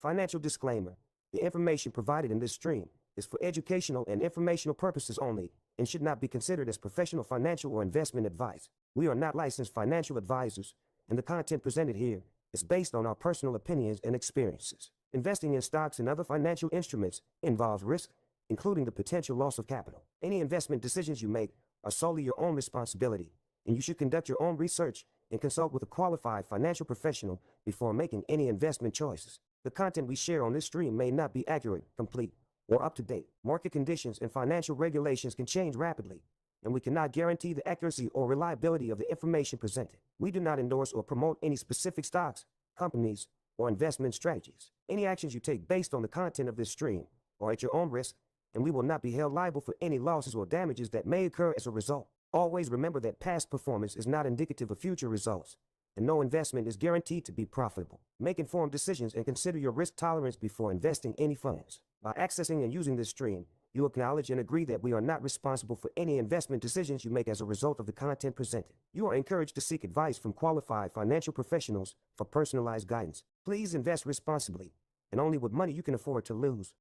Financial disclaimer. The information provided in this stream is for educational and informational purposes only and should not be considered as professional financial or investment advice. We are not licensed financial advisors, and the content presented here is based on our personal opinions and experiences. Investing in stocks and other financial instruments involves risk, including the potential loss of capital. Any investment decisions you make are solely your own responsibility, and you should conduct your own research and consult with a qualified financial professional before making any investment choices. The content we share on this stream may not be accurate, complete, or up to date. Market conditions and financial regulations can change rapidly, and we cannot guarantee the accuracy or reliability of the information presented. We do not endorse or promote any specific stocks, companies, or investment strategies. Any actions you take based on the content of this stream are at your own risk, and we will not be held liable for any losses or damages that may occur as a result. Always remember that past performance is not indicative of future results, and no investment is guaranteed to be profitable. Make informed decisions and consider your risk tolerance before investing any funds. By accessing and using this stream, you acknowledge and agree that we are not responsible for any investment decisions you make as a result of the content presented. You are encouraged to seek advice from qualified financial professionals for personalized guidance. Please invest responsibly and only with money you can afford to lose.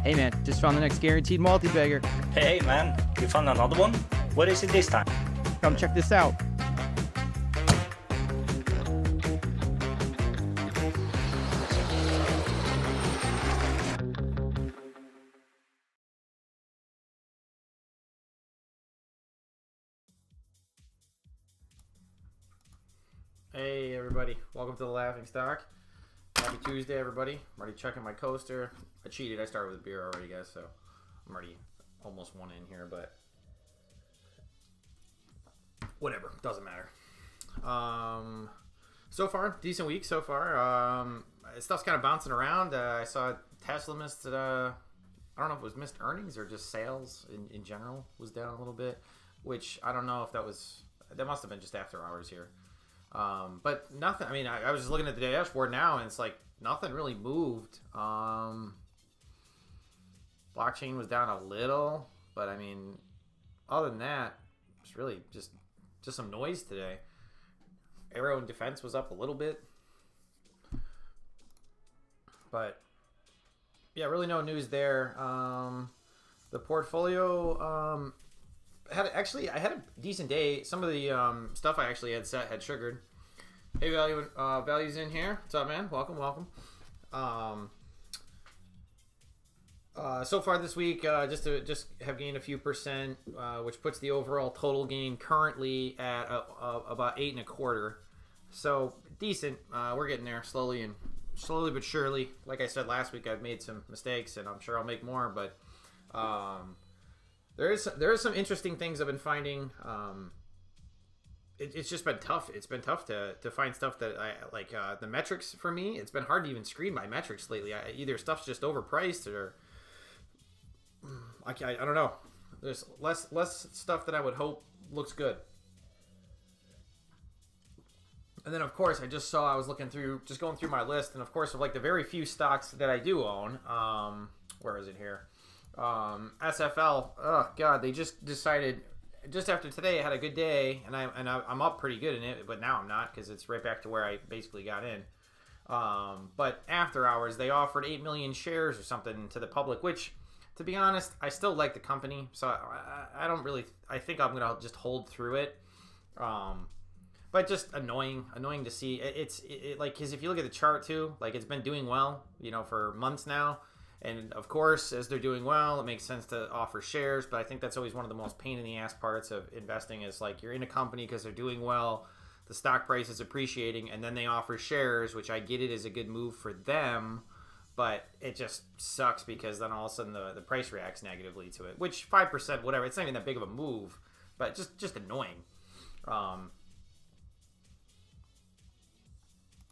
Hey man, just found the next guaranteed multi-bagger. Hey man, you found another one? What is it this time? Come check this out. Hey everybody, welcome to the Laughing Stock. Happy Tuesday, everybody. I'm already checking my coaster. I cheated. I started with a beer already, guys, so I'm already almost one in here, but whatever. Doesn't matter. So far, decent week so far. Stuff's kind of bouncing around. I saw Tesla missed, I don't know if it was missed earnings or just sales in general was down a little bit, which I don't know if that must have been just after hours here. But nothing, I mean, I was just looking at the dashboard now, and it's like nothing really moved. Blockchain was down a little, but I mean, other than that, it's really just some noise today. Aero and defense was up a little bit, but yeah, really no news there. The portfolio, I had a decent day. Some of the stuff I actually had set had sugared. Hey, values in here. What's up, man? Welcome. So far this week, just have gained a few percent, which puts the overall total gain currently at about 8.25. So decent. We're getting there slowly but surely. Like I said last week, I've made some mistakes, and I'm sure I'll make more. But there is some interesting things I've been finding. It's just been tough. It's been tough to find stuff that I like. The metrics for me, it's been hard to even screen my metrics lately. Either stuff's just overpriced or I don't know. There's less stuff that I would hope looks good. And then of course I was going through my list, and of course of like the very few stocks that I do own. Where is it here? SFL. Oh god, they just decided just after today I had a good day, and I'm up pretty good in it, but now I'm not because it's right back to where I basically got in. But after hours they offered 8 million shares or something to the public, which to be honest I still like the company, so I don't really. I think I'm gonna just hold through it. But just annoying to see. It's like, because if you look at the chart too, like it's been doing well, for months now. And of course, as they're doing well, it makes sense to offer shares. But I think that's always one of the most pain in the ass parts of investing is like you're in a company because they're doing well, the stock price is appreciating, and then they offer shares, which I get it is a good move for them. But it just sucks because then all of a sudden the price reacts negatively to it, which 5%, whatever, it's not even that big of a move, but just annoying.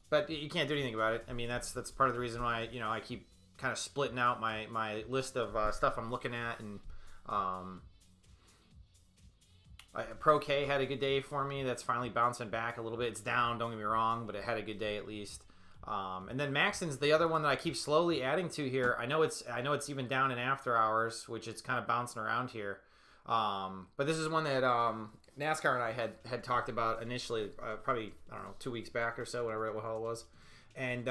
But you can't do anything about it. I mean, that's part of the reason why I keep kind of splitting out my list of stuff I'm looking at. And PROK had a good day for me. That's finally bouncing back a little bit. It's down, don't get me wrong, but it had a good day at least. And then MAXN's the other one that I keep slowly adding to here. I know it's even down in after hours, which it's kind of bouncing around here. But this is one that NASCAR and I had talked about initially, probably, I don't know, 2 weeks back or so, whatever the hell it was. And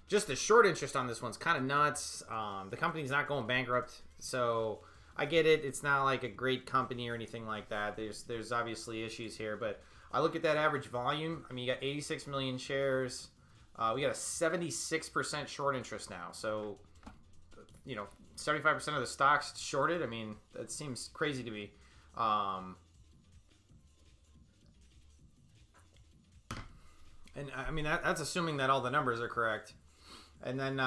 just the short interest on this one's kind of nuts. The company's not going bankrupt, so I get it. It's not like a great company or anything like that. There's obviously issues here, but I look at that average volume. I mean, you got 86 million shares. We got a 76% short interest now. So, 75% of the stock's shorted. I mean, that seems crazy to me. And I mean, that's assuming that all the numbers are correct. And then,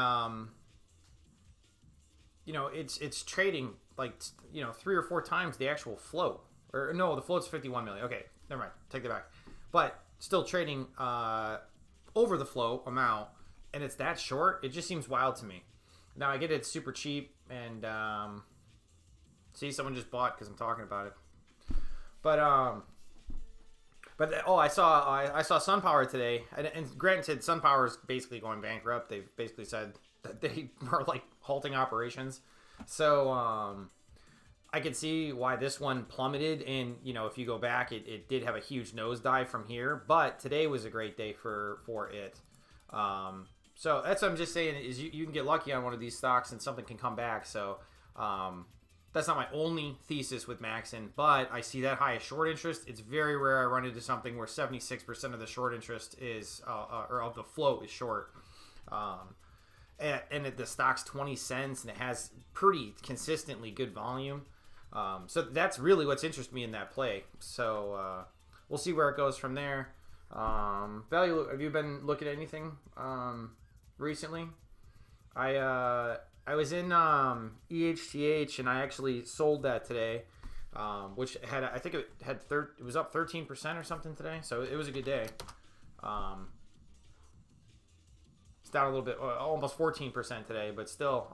it's trading like, 3 or 4 times the actual float. Or no, the float's 51 million. Okay, never mind. Take that back. But still trading over the float amount, and it's that short. It just seems wild to me. Now, I get it's super cheap, and see, someone just bought because I'm talking about it. But I saw SunPower today, and granted, SunPower is basically going bankrupt. They've basically said that they were like halting operations. So I could see why this one plummeted, and if you go back, it did have a huge nosedive from here. But today was a great day for it. So that's what I'm just saying is you can get lucky on one of these stocks and something can come back. So that's not my only thesis with MAXN, but I see that high of short interest. It's very rare I run into something where 76% of the short interest is, or of the float is short. And the stock's 20 cents and it has pretty consistently good volume. So that's really what's interested me in that play. So we'll see where it goes from there. Value, have you been looking at anything recently? I was in EHTH and I actually sold that today, which had, I think it was up 13% or something today, so it was a good day. It's down a little bit, almost 14% today, but still.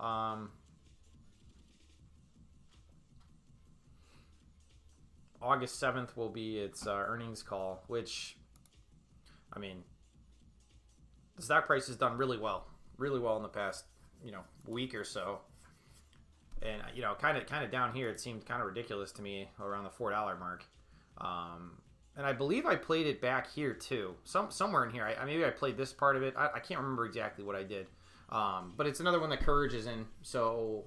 August 7th will be its earnings call, which, I mean, the stock price has done really well in the past week or so, and kind of down here it seemed kind of ridiculous to me around the $4 mark, and I believe I played it back here too, somewhere in here. Maybe I played this part of it. I can't remember exactly what I did, but it's another one that Courage is in, so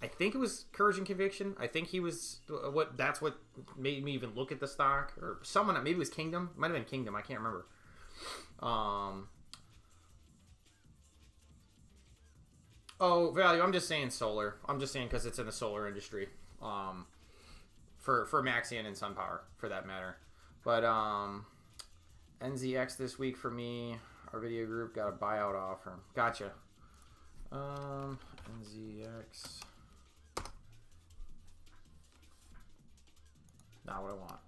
I think it was Courage and Conviction. I think he was that's what made me even look at the stock, or someone, maybe it was Kingdom, might have been Kingdom, I can't remember. Oh, value. I'm just saying solar. I'm just saying because it's in the solar industry. For MAXN and SunPower, for that matter. But NZX this week for me. Our video group got a buyout offer. Gotcha. NZX. Not what I want.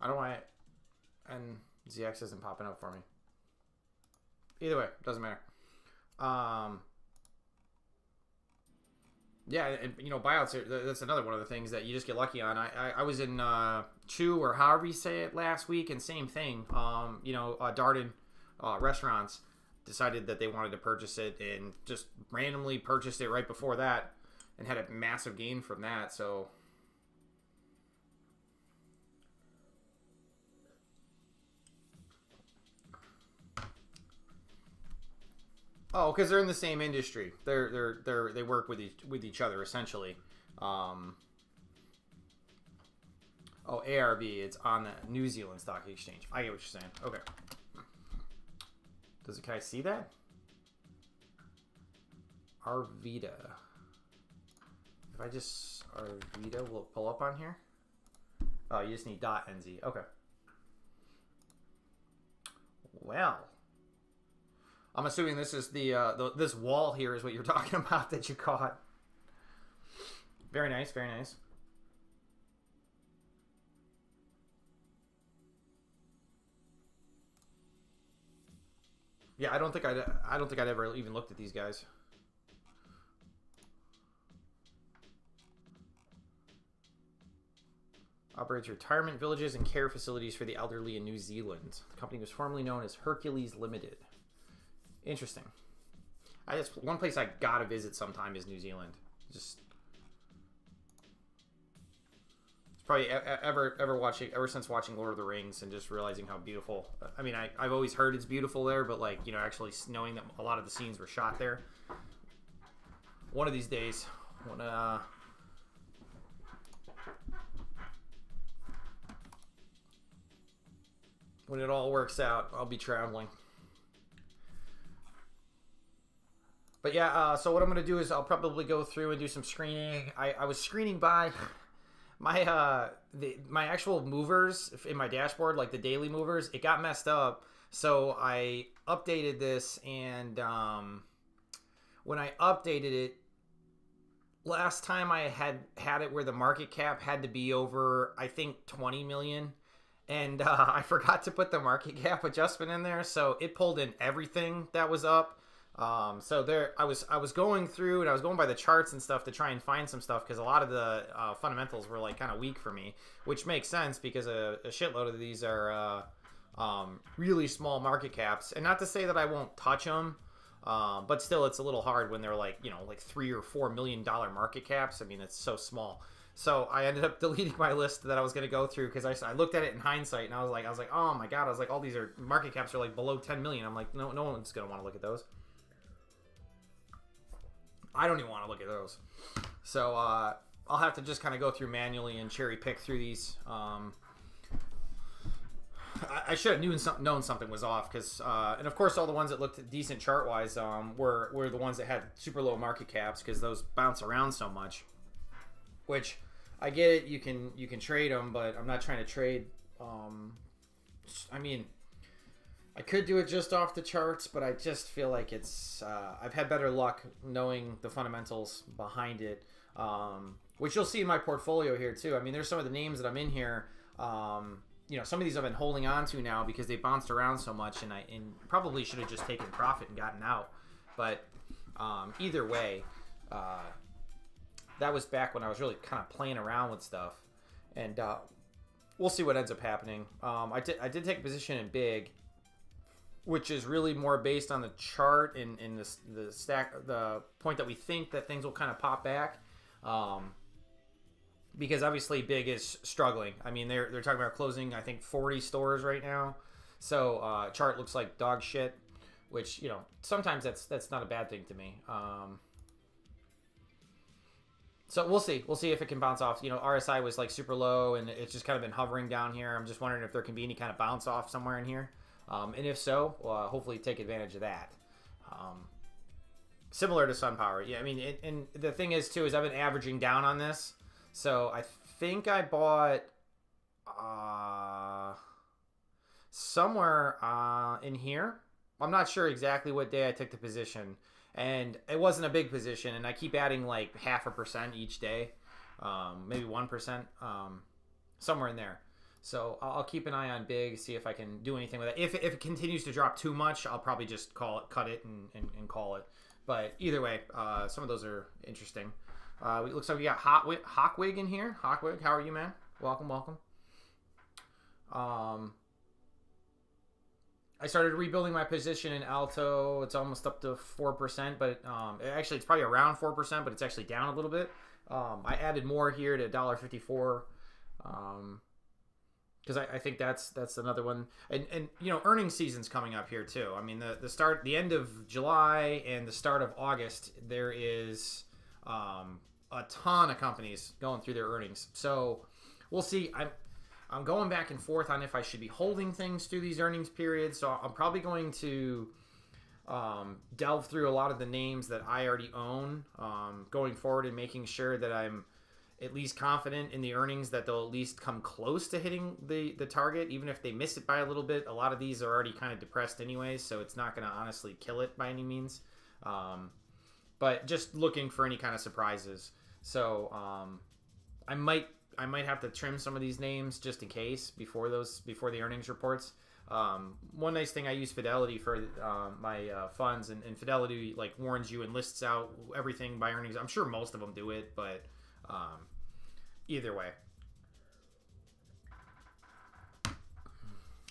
I don't want it, and ZX isn't popping up for me. Either way, doesn't matter. Yeah, and buyouts that's another one of the things that you just get lucky on. I was in Chew, or however you say it, last week, and same thing. Darden restaurants decided that they wanted to purchase it and just randomly purchased it right before that and had a massive gain from that. So oh, because they're in the same industry. They work with each other essentially. Oh, ARV. It's on the New Zealand Stock Exchange. I get what you're saying. Okay. Can I see that? Arvida. If I just Arvida, will it pull up on here? Oh, you just need .nz. Okay. Well. I'm assuming this is this wall here is what you're talking about that you caught. Very nice, very nice. Yeah, I don't think I'd ever even looked at these guys. Operates retirement villages and care facilities for the elderly in New Zealand. The company was formerly known as Hercules Limited. Interesting. One place I gotta visit sometime is New Zealand. Just it's probably ever since watching Lord of the Rings and just realizing how beautiful. I mean, I've always heard it's beautiful there, but like, you know, actually knowing that a lot of the scenes were shot there. One of these days, when it all works out, I'll be traveling. But yeah, so what I'm going to do is I'll probably go through and do some screening. I was screening by my my actual movers in my dashboard, like the daily movers. It got messed up, so I updated this, and when I updated it, last time I had it where the market cap had to be over, I think, 20 million. And I forgot to put the market cap adjustment in there, so it pulled in everything that was up. So there, I was going through and I was going by the charts and stuff to try and find some stuff because a lot of the fundamentals were like kind of weak for me, which makes sense because a shitload of these are really small market caps. And not to say that I won't touch them, but still, it's a little hard when they're like, you know, like $3 or $4 million market caps. I mean, it's so small. So I ended up deleting my list that I was going to go through because I looked at it in hindsight and I was like, oh my God, I was like, all these are market caps are like below 10 million. I'm like, no one's going to want to look at those. I don't even want to look at those. So I'll have to just kind of go through manually and cherry pick through these. I should have known something was off because, and of course, all the ones that looked decent chart wise were the ones that had super low market caps because those bounce around so much. Which I get it, you can trade them, but I'm not trying to trade. I mean, I could do it just off the charts, but I just feel like it's. I've had better luck knowing the fundamentals behind it, which you'll see in my portfolio here too. I mean, there's some of the names that I'm in here. You know, some of these I've been holding on to now because they bounced around so much, and I probably should have just taken profit and gotten out. But either way. That was back when I was really kind of playing around with stuff, and we'll see what ends up happening. I did take a position in big, which is really more based on the chart in the point that we think that things will kind of pop back, because obviously big is struggling. I mean, they're talking about closing, I think, 40 stores right now, so chart looks like dog shit, which, you know, sometimes that's not a bad thing to me. So we'll see. We'll see if it can bounce off. You know, RSI was like super low, and it's just kind of been hovering down here. I'm just wondering if there can be any kind of bounce off somewhere in here. And if so, hopefully take advantage of that. Similar to SunPower. Yeah, I mean, and the thing is, too, is I've been averaging down on this. So I think I bought somewhere in here. I'm not sure exactly what day I took the position. And it wasn't a big position, and I keep adding like 0.5% each day, maybe 1%, somewhere in there. So I'll keep an eye on big, see if I can do anything with it. If it continues to drop too much, I'll probably just cut it and call it. But either way, some of those are interesting. It looks like we got Hawkwig in here. Hawkwig, how are you, man? Welcome. I started rebuilding my position in Alto. It's almost up to 4%, but actually it's probably around 4%, but it's actually down a little bit. I added more here to $1.54 because I think that's another one. And you know, earnings season's coming up here too. I mean, the end of July and the start of August, there is a ton of companies going through their earnings. So we'll see. I'm going back and forth on if I should be holding things through these earnings periods. So I'm probably going to delve through a lot of the names that I already own going forward and making sure that I'm at least confident in the earnings that they'll at least come close to hitting the target, even if they miss it by a little bit. A lot of these are already kind of depressed anyways, so it's not going to honestly kill it by any means. But just looking for any kind of surprises. So I might have to trim some of these names just in case before the earnings reports. One nice thing, I use Fidelity for my funds, and Fidelity like warns you and lists out everything by earnings. I'm sure most of them do it, but either way.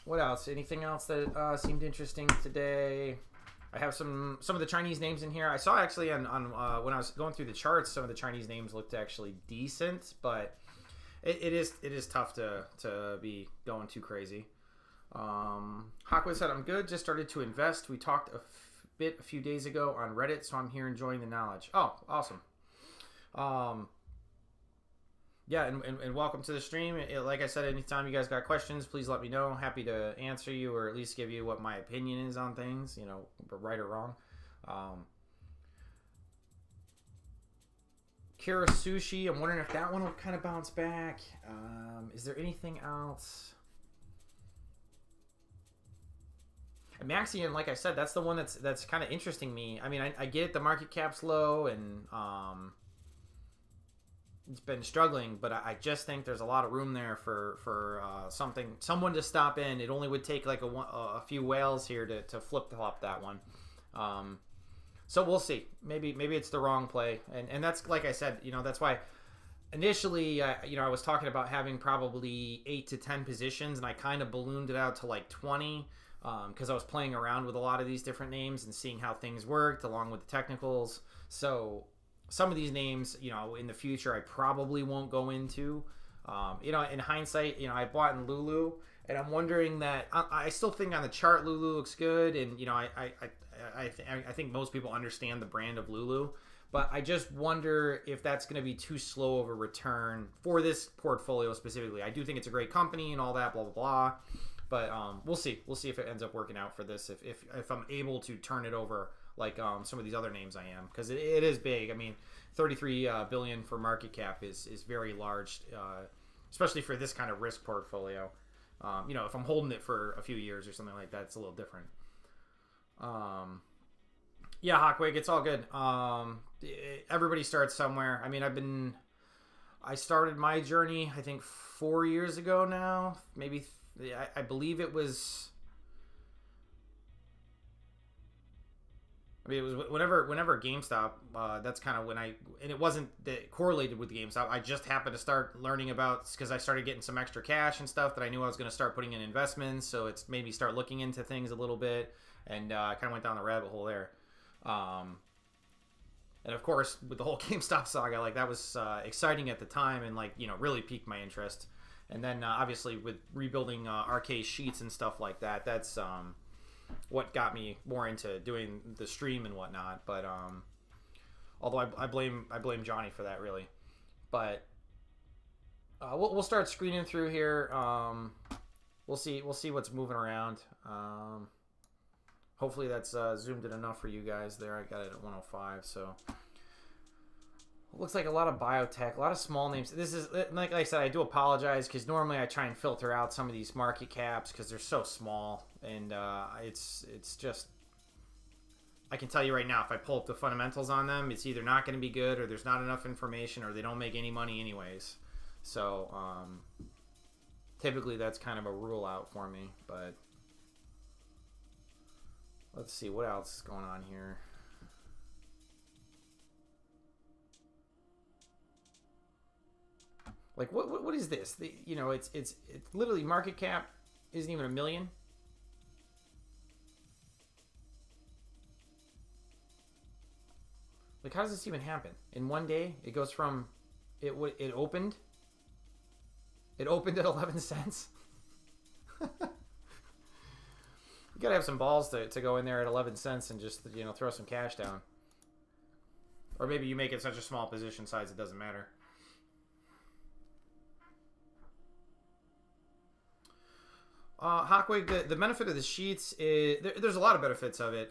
What else? Anything else that seemed interesting today? I have some of the Chinese names in here. I saw actually on when I was going through the charts, some of the Chinese names looked actually decent, but it is tough to be going too crazy. Hawkwood said, I'm good. Just started to invest. We talked a few days ago on Reddit, so I'm here enjoying the knowledge. Oh, awesome. Yeah, and welcome to the stream. Like I said, anytime you guys got questions, please let me know. Happy to answer you or at least give you what my opinion is on things, you know, right or wrong. Kira Sushi, I'm wondering if that one will kind of bounce back. Is there anything else? MAXN, like I said, that's the one that's kind of interesting me. I mean, I get the market cap's low and it's been struggling, but I just think there's a lot of room there for someone to stop in. It only would take like a few whales here to flip-flop that one. So we'll see. Maybe it's the wrong play, and that's like I said. You know, that's why initially, you know, I was talking about having probably 8 to 10 positions, and I kind of ballooned it out to like 20 because I was playing around with a lot of these different names and seeing how things worked along with the technicals. So some of these names, you know, in the future, I probably won't go into. You know, in hindsight, you know, I bought in Lulu, and I'm wondering that I still think on the chart Lulu looks good, and you know, I think most people understand the brand of Lulu, but I just wonder if that's going to be too slow of a return for this portfolio specifically. I do think it's a great company and all that, blah blah blah, but we'll see. We'll see if it ends up working out for this. If I'm able to turn it over like some of these other names I am, because it is big. I mean, 33 billion for market cap is very large, especially for this kind of risk portfolio. You know, if I'm holding it for a few years or something like that, it's a little different. Yeah, Hawkwig, it's all good. Everybody starts somewhere. I mean, I started my journey, I think 4 years ago now. Maybe, I believe it was... I mean, it was whenever GameStop, that's kind of when and it wasn't correlated with GameStop. I just happened to start learning about, because I started getting some extra cash and stuff that I knew I was going to start putting in investments. So it's made me start looking into things a little bit, and I kind of went down the rabbit hole there. And of course, with the whole GameStop saga, like that was exciting at the time, and like, you know, really piqued my interest. And then obviously with rebuilding arcade sheets and stuff like that, that's what got me more into doing the stream and whatnot. But although I blame Johnny for that, really. But we'll start screening through here. We'll see what's moving around. Hopefully that's zoomed in enough for you guys there. I got it at 105, so it looks like a lot of biotech, a lot of small names. This is, like I said, I do apologize because normally I try and filter out some of these market caps because they're so small, and it's just, I can tell you right now, if I pull up the fundamentals on them, it's either not going to be good, or there's not enough information, or they don't make any money anyways. So typically that's kind of a rule out for me. But let's see what else is going on here. Like what is this? You know, it's literally market cap isn't even $1 million. Like, how does this even happen? In one day, it goes from it opened at 11 cents. You gotta have some balls to go in there at 11 cents and just, you know, throw some cash down. Or maybe you make it such a small position size it doesn't matter. Hawkwig, the benefit of the sheets is there's a lot of benefits of it.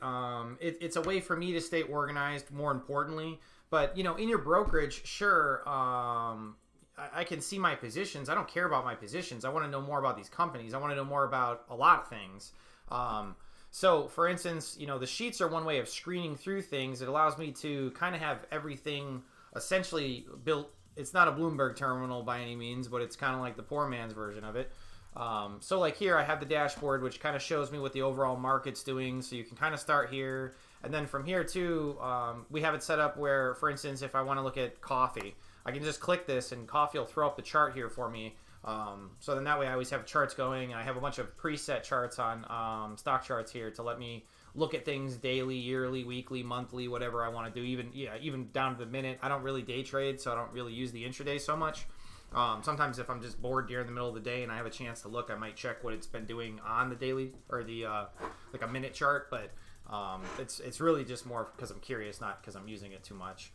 It's a way for me to stay organized, more importantly. But, you know, in your brokerage, sure, I can see my positions. I don't care about my positions. I want to know more about these companies. I want to know more about a lot of things. So, for instance, you know, the sheets are one way of screening through things. It allows me to kind of have everything essentially built. It's not a Bloomberg terminal by any means, but it's kind of like the poor man's version of it. So like here I have the dashboard, which kind of shows me what the overall market's doing, so you can kind of start here, and then from here too, we have it set up where, for instance, if I want to look at coffee, I can just click this and coffee will throw up the chart here for me So then that way I always have charts going, and I have a bunch of preset charts on stock charts here to let me look at things daily, yearly, weekly, monthly, whatever I want to do, even down to the minute. I don't really day trade, so I don't really use the intraday so much. Sometimes if I'm just bored during the middle of the day and I have a chance to look, I might check what it's been doing on the daily or the like a minute chart, but it's really just more because I'm curious, not because I'm using it too much.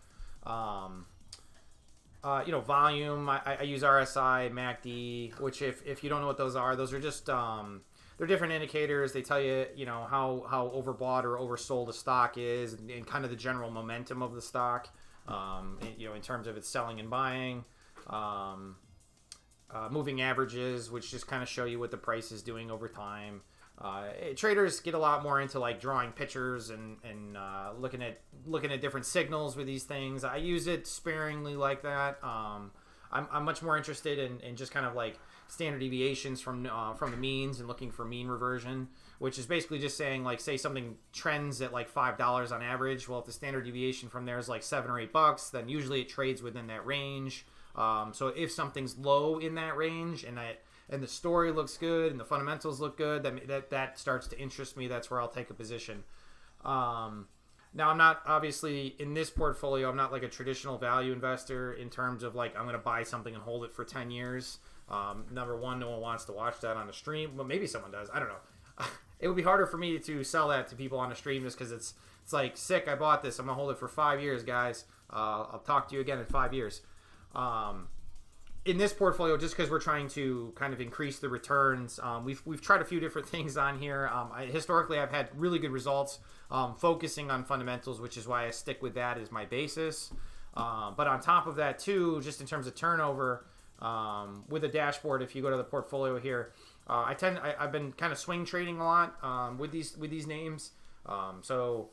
Volume, I use RSI, MACD, which if you don't know what those are just they're different indicators. They tell you, how overbought or oversold a stock is, and kind of the general momentum of the stock, in terms of its selling and buying. Moving averages, which just kind of show you what the price is doing over time. Traders get a lot more into like drawing pictures and looking at different signals with these things. I use it sparingly like that. I'm much more interested in just kind of like standard deviations from the means and looking for mean reversion, which is basically just saying, like, say something trends at like $5 on average. Well, if the standard deviation from there is like $7 or $8, then usually it trades within that range. So if something's low in that range and the story looks good and the fundamentals look good, that starts to interest me. That's where I'll take a position. Now, I'm not, obviously, in this portfolio, I'm not like a traditional value investor in terms of like I'm going to buy something and hold it for 10 years. Number one, no one wants to watch that on a stream. Well, maybe someone does. I don't know. It would be harder for me to sell that to people on a stream just because it's like, sick, I bought this. I'm going to hold it for 5 years, guys. I'll talk to you again in 5 years. In this portfolio, just because we're trying to kind of increase the returns, we've tried a few different things on here. Historically, I've had really good results focusing on fundamentals, which is why I stick with that as my basis. But on top of that, too, just in terms of turnover, with a dashboard, if you go to the portfolio here, I've been kind of swing trading a lot with these names. So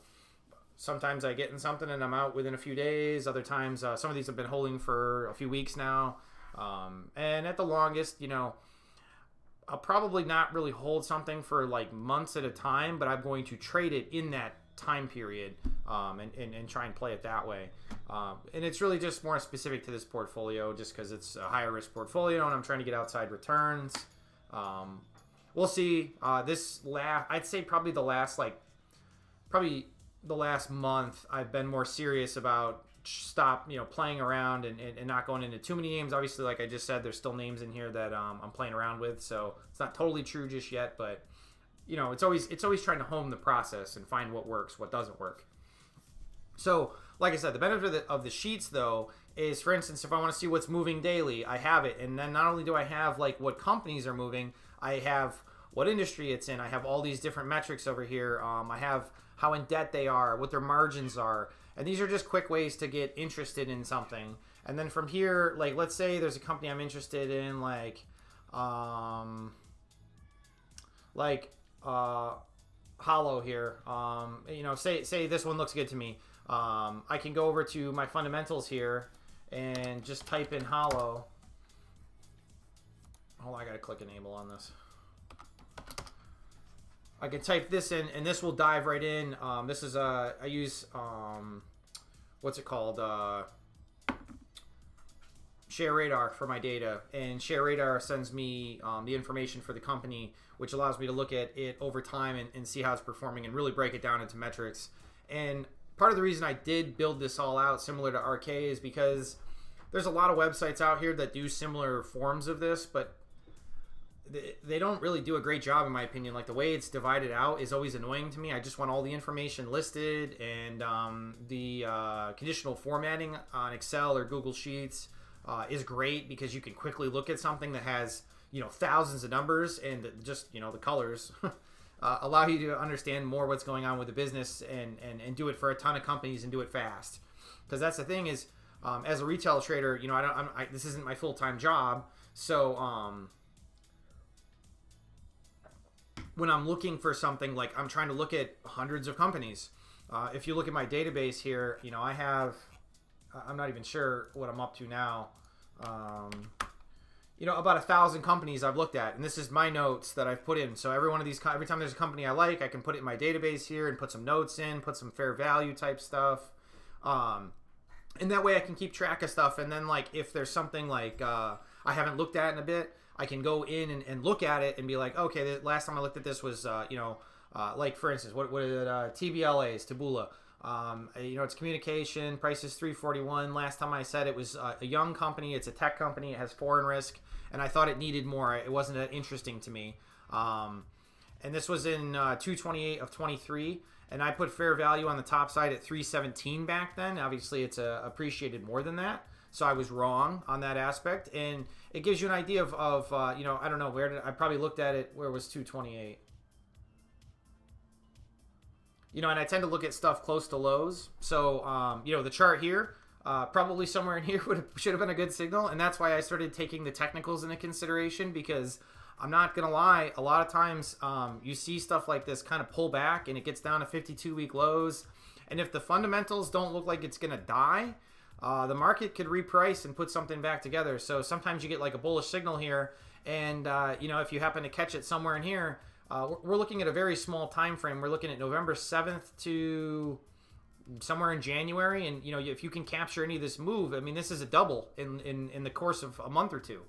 sometimes I get in something and I'm out within a few days. Other times, some of these have been holding for a few weeks now. And at the longest, I'll probably not really hold something for like months at a time, but I'm going to trade it in that time period and try and play it that way. And it's really just more specific to this portfolio just because it's a higher risk portfolio and I'm trying to get outside returns. We'll see. I'd say probably the last month I've been more serious about playing around and not going into too many names. Obviously, like I just said, there's still names in here that I'm playing around with, so it's not totally true just yet, but it's always trying to hone the process and find what works, what doesn't work. So like I said, the benefit of the sheets though is, for instance, if I want to see what's moving daily, I have it, and then not only do I have like what companies are moving, I have what industry it's in. I have all these different metrics over here. I have how in debt they are, what their margins are. And these are just quick ways to get interested in something. And then from here, like, let's say there's a company I'm interested in, Hollow here. Say this one looks good to me. I can go over to my fundamentals here and just type in Hollow. Hold on, I gotta click enable on this. I can type this in, and this will dive right in. This is I use what's it called? Share Radar for my data, and Share Radar sends me the information for the company, which allows me to look at it over time and see how it's performing and really break it down into metrics. And part of the reason I did build this all out similar to RK is because there's a lot of websites out here that do similar forms of this, but they don't really do a great job, in my opinion. Like, the way it's divided out is always annoying to me. I just want all the information listed, and the conditional formatting on Excel or Google Sheets is great because you can quickly look at something that has thousands of numbers, and just the colors allow you to understand more what's going on with the business and do it for a ton of companies and do it fast. Because that's the thing is, as a retail trader, this isn't my full-time job, so when I'm looking for something, like I'm trying to look at hundreds of companies. If you look at my database here, I have, I'm not even sure what I'm up to now. About 1,000 companies I've looked at, and this is my notes that I've put in. So every time there's a company I like, I can put it in my database here and put some notes in, put some fair value type stuff. And that way I can keep track of stuff. And then, like, if there's something like I haven't looked at in a bit, I can go in and look at it and be like, okay, the last time I looked at this was, like for instance, what is it? TBLAs, Taboola. It's communication, price is 341. Last time I said it was a young company. It's a tech company. It has foreign risk. And I thought it needed more. It wasn't that interesting to me. And this was in 228 of 23. And I put fair value on the top side at 317 back then. Obviously, it's appreciated more than that. So I was wrong on that aspect. And it gives you an idea of I don't know, I probably looked at it, where was 228? And I tend to look at stuff close to lows. So, the chart here, probably somewhere in here should have been a good signal. And that's why I started taking the technicals into consideration, because I'm not going to lie, a lot of times you see stuff like this kind of pull back and it gets down to 52-week lows. And if the fundamentals don't look like it's going to die, the market could reprice and put something back together. So sometimes you get like a bullish signal here. And, if you happen to catch it somewhere in here, we're looking at a very small time frame. We're looking at November 7th to somewhere in January. And, if you can capture any of this move, I mean, this is a double in the course of a month or two.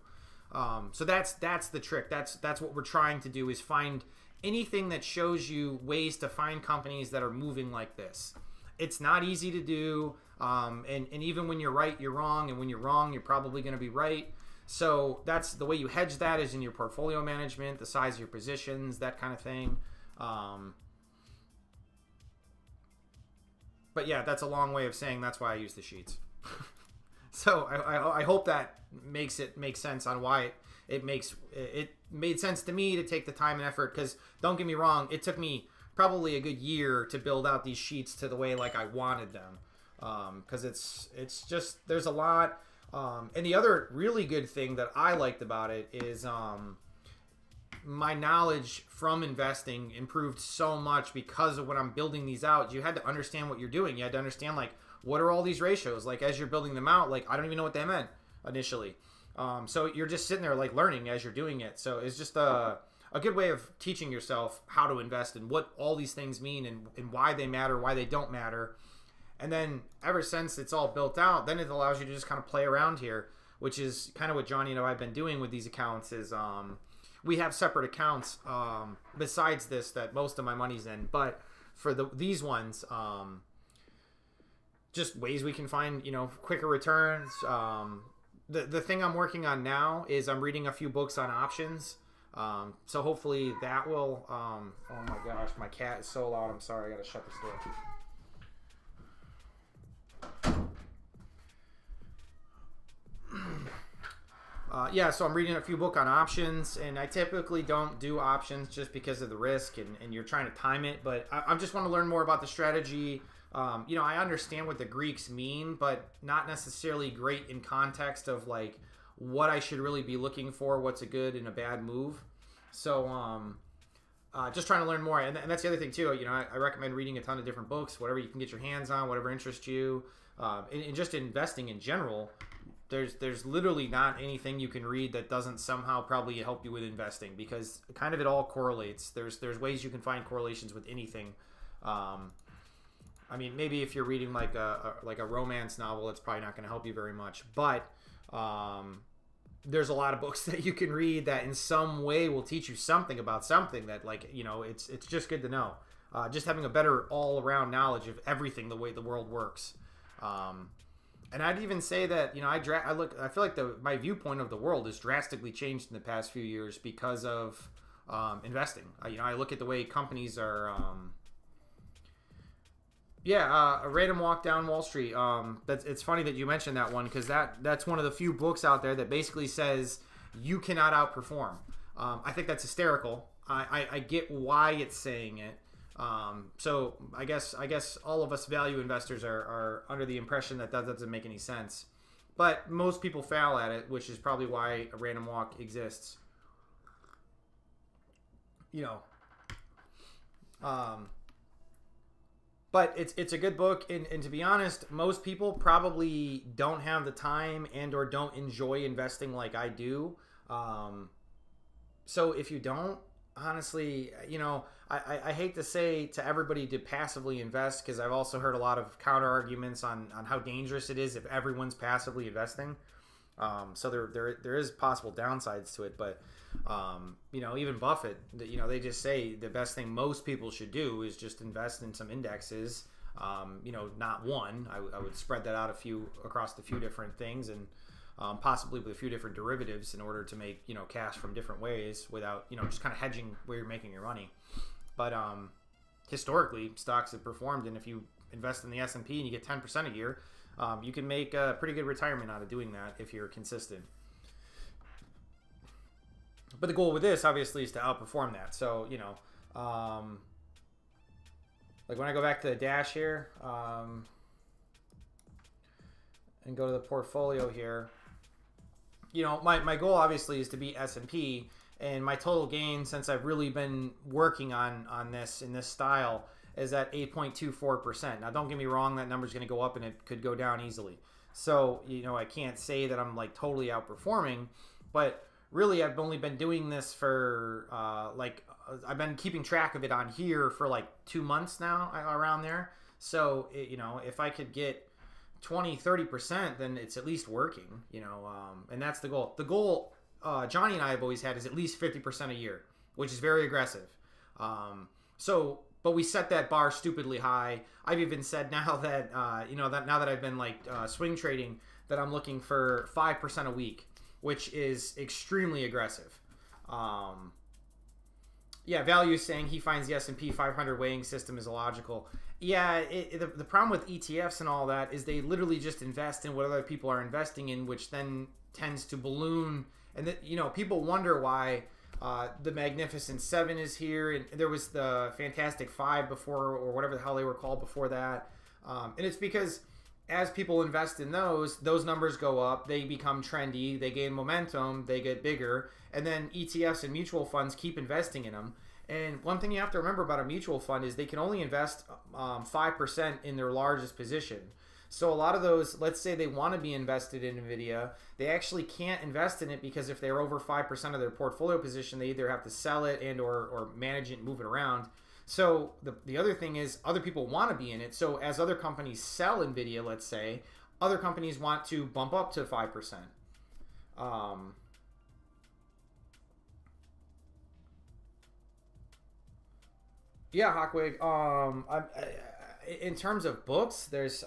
So that's the trick. That's what we're trying to do, is find anything that shows you ways to find companies that are moving like this. It's not easy to do. And even when you're right, you're wrong. And when you're wrong, you're probably going to be right. So that's the way you hedge that, is in your portfolio management, the size of your positions, that kind of thing. But yeah, that's a long way of saying that's why I use the sheets. So I hope that makes sense on why it made sense to me to take the time and effort, because don't get me wrong, it took me probably a good year to build out these sheets to the way like I wanted them, because it's just, there's a lot. And the other really good thing that I liked about it is my knowledge from investing improved so much because of when I'm building these out. You had to understand what you're doing. You had to understand, like, what are all these ratios? Like, as you're building them out, like, I don't even know what they meant initially. So you're just sitting there, like, learning as you're doing it. So it's just a good way of teaching yourself how to invest and what all these things mean and why they matter, why they don't matter. And then ever since it's all built out, then it allows you to just kind of play around here, which is kind of what Johnny and I've been doing with these accounts. Is we have separate accounts besides this that most of my money's in. But for these ones, just ways we can find, quicker returns. The thing I'm working on now is I'm reading a few books on options. So hopefully that will, oh my gosh, my cat is so loud. I'm sorry. I got to shut this door. So I'm reading a few books on options, and I typically don't do options just because of the risk and you're trying to time it, but I just want to learn more about the strategy. I understand what the Greeks mean, but not necessarily great in context of like what I should really be looking for, what's a good and a bad move. So just trying to learn more. And that's the other thing too. I recommend reading a ton of different books, whatever you can get your hands on, whatever interests you. And just investing in general, there's literally not anything you can read that doesn't somehow probably help you with investing, because kind of it all correlates. There's ways you can find correlations with anything. I mean, maybe if you're reading like a romance novel, it's probably not going to help you very much. But there's a lot of books that you can read that in some way will teach you something about something that, like, it's just good to know. Just having a better all-around knowledge of everything, the way the world works. And I'd even say that, I feel like my viewpoint of the world has drastically changed in the past few years because of investing. I look at the way companies are. A random walk down Wall Street. It's funny that you mentioned that one, because that's one of the few books out there that basically says you cannot outperform. I think that's hysterical. I get why it's saying it. So I guess all of us value investors are under the impression that doesn't make any sense. But most people fail at it, which is probably why a random walk exists. But it's a good book, and to be honest, most people probably don't have the time and or don't enjoy investing like I do. So if you don't, honestly, I hate to say to everybody to passively invest, because I've also heard a lot of counter arguments on how dangerous it is if everyone's passively investing. So there is possible downsides to it, but you know, even Buffett, you know, they just say the best thing most people should do is just invest in some indexes. You know, not one. I would spread that out across a few different things, and possibly with a few different derivatives in order to make, you know, cash from different ways without, you know, just kind of hedging where you're making your money. But historically, stocks have performed, and if you invest in the S&P and you get 10% a year, you can make a pretty good retirement out of doing that if you're consistent. But the goal with this, obviously, is to outperform that. So, you know, like when I go back to the dash here and go to the portfolio here, you know, my goal obviously is to beat S&P, and my total gain since I've really been working on this in this style is at 8.24%. Now, don't get me wrong, that number's going to go up and it could go down easily. So, you know, I can't say that I'm like totally outperforming, but really I've only been doing this for I've been keeping track of it on here for like 2 months now, around there. So, you know, if I could get 20-30%, then it's at least working, you know, and that's the goal. The goal Johnny and I have always had is at least 50% a year, which is very aggressive. But we set that bar stupidly high. I've even said now that, you know, that now that I've been like swing trading, that I'm looking for 5% a week, which is extremely aggressive. Yeah, Value is saying he finds the S&P 500 weighing system is illogical. Yeah, the problem with ETFs and all that is they literally just invest in what other people are investing in, which then tends to balloon. And, you know, people wonder why the Magnificent Seven is here, and there was the Fantastic Five before, or whatever the hell they were called before that. And it's because as people invest in those numbers go up, they become trendy, they gain momentum, they get bigger, and then ETFs and mutual funds keep investing in them. And one thing you have to remember about a mutual fund is they can only invest 5% in their largest position. So a lot of those, let's say they want to be invested in NVIDIA, they actually can't invest in it because if they're over 5% of their portfolio position, they either have to sell it and or manage it and move it around. So the other thing is other people want to be in it. So as other companies sell NVIDIA, let's say, other companies want to bump up to 5%. Yeah, Hawkwig. In terms of books, there's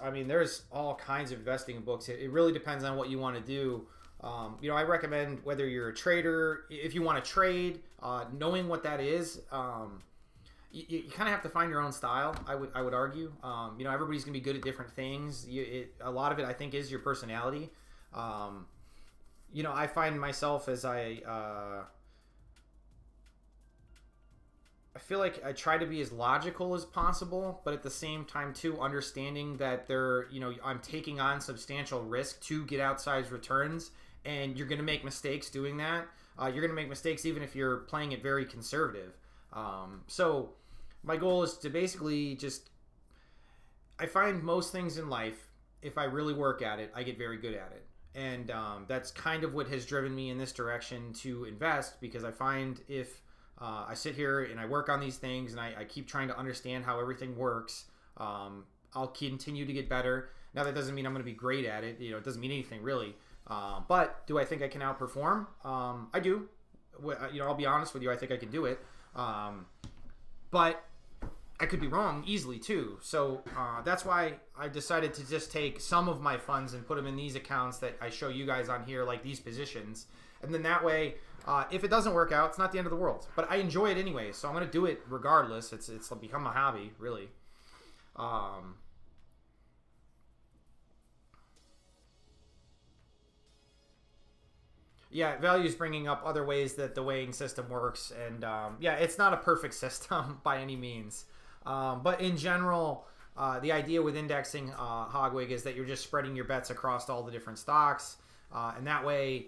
all kinds of investing in books. It really depends on what you want to do. You know, I recommend whether you're a trader, if you want to trade, knowing what that is. You kind of have to find your own style. I would argue. You know, everybody's gonna be good at different things. A lot of it, I think, is your personality. You know, I find myself as I feel like I try to be as logical as possible, but at the same time too, understanding that I'm taking on substantial risk to get outsized returns, and you're gonna make mistakes doing that. You're gonna make mistakes even if you're playing it very conservative. So my goal is to basically I find most things in life, if I really work at it, I get very good at it. And that's kind of what has driven me in this direction to invest, because I find if I sit here and I work on these things and I keep trying to understand how everything works, I'll continue to get better. Now, that doesn't mean I'm going to be great at it. You know, it doesn't mean anything really. But do I think I can outperform? I do. You know, I'll be honest with you. I think I can do it. But I could be wrong easily too. So that's why I decided to just take some of my funds and put them in these accounts that I show you guys on here, like these positions. And then that way, if it doesn't work out, it's not the end of the world. But I enjoy it anyway, so I'm going to do it regardless. It's become a hobby, really. Yeah, Value's bringing up other ways that the weighing system works. And yeah, it's not a perfect system by any means. But in general, the idea with indexing, Hogwig, is that you're just spreading your bets across all the different stocks. And that way,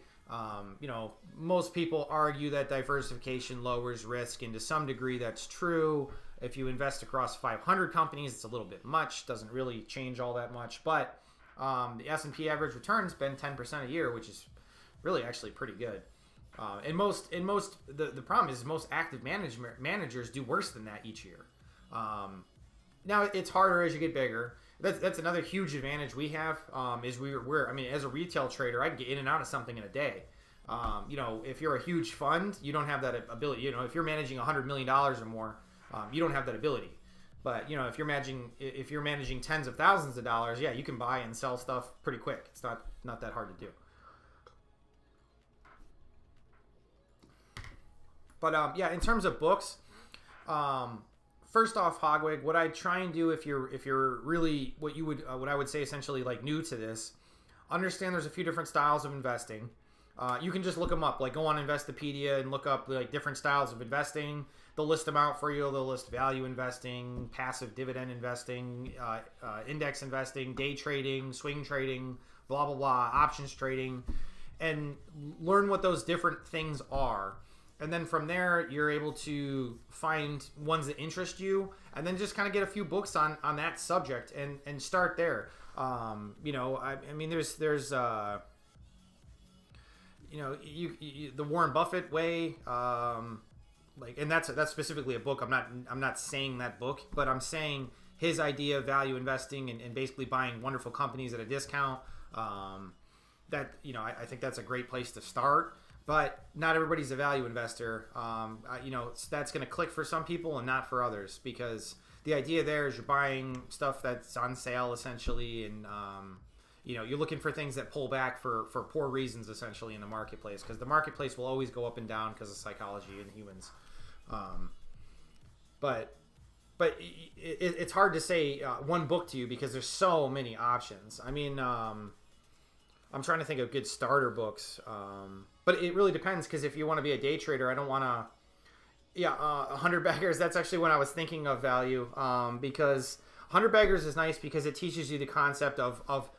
you know, most people argue that diversification lowers risk, and to some degree that's true. If you invest across 500 companies, it's a little bit much, doesn't really change all that much. But the S&P average return's been 10% a year, which is really actually pretty good. And the problem is most active managers do worse than that each year. Now, it's harder as you get bigger. that's another huge advantage we have. Is we're I mean, as a retail trader, I can get in and out of something in a day. You know, if you're a huge fund, you don't have that ability. You know, if you're managing $100 million or more, you don't have that ability. But you know, if you're managing tens of thousands of dollars, yeah, you can buy and sell stuff pretty quick. It's not that hard to do. But yeah, in terms of books, first off, Hogwig, what I try and do if you're really what I would say essentially like new to this, understand there's a few different styles of investing. You can just look them up, like go on Investopedia and look up like different styles of investing. They'll list them out for you. They'll list value investing, passive dividend investing, index investing, day trading, swing trading, blah, blah, blah, options trading, and learn what those different things are. And then from there, you're able to find ones that interest you, and then just kind of get a few books on that subject and start there. You know, I mean, there's you know, the Warren Buffett way, like, and that's specifically a book. I'm not saying that book, but I'm saying his idea of value investing and basically buying wonderful companies at a discount. That, you know, I think that's a great place to start. But not everybody's a value investor. You know, that's going to click for some people and not for others, because the idea there is you're buying stuff that's on sale essentially, and you know, you're looking for things that pull back for poor reasons essentially in the marketplace, because the marketplace will always go up and down because of psychology and humans. But it's hard to say one book to you because there's so many options. I mean, I'm trying to think of good starter books. But it really depends, because if you want to be a day trader, I don't want to... Yeah, 100 Baggers, that's actually when I was thinking of value. Because 100 Baggers is nice because it teaches you the concept of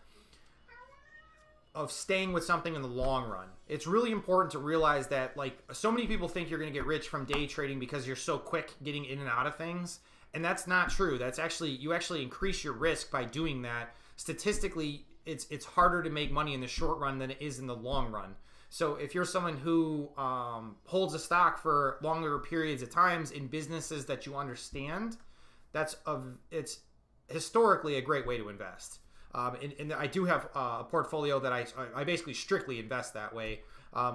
staying with something in the long run. It's really important to realize that, like, so many people think you're going to get rich from day trading because you're so quick getting in and out of things. And that's not true. That's actually... You actually increase your risk by doing that. Statistically, it's harder to make money in the short run than it is in the long run. So if you're someone who holds a stock for longer periods of times in businesses that you understand, it's historically a great way to invest. And I do have a portfolio that I basically strictly invest that way,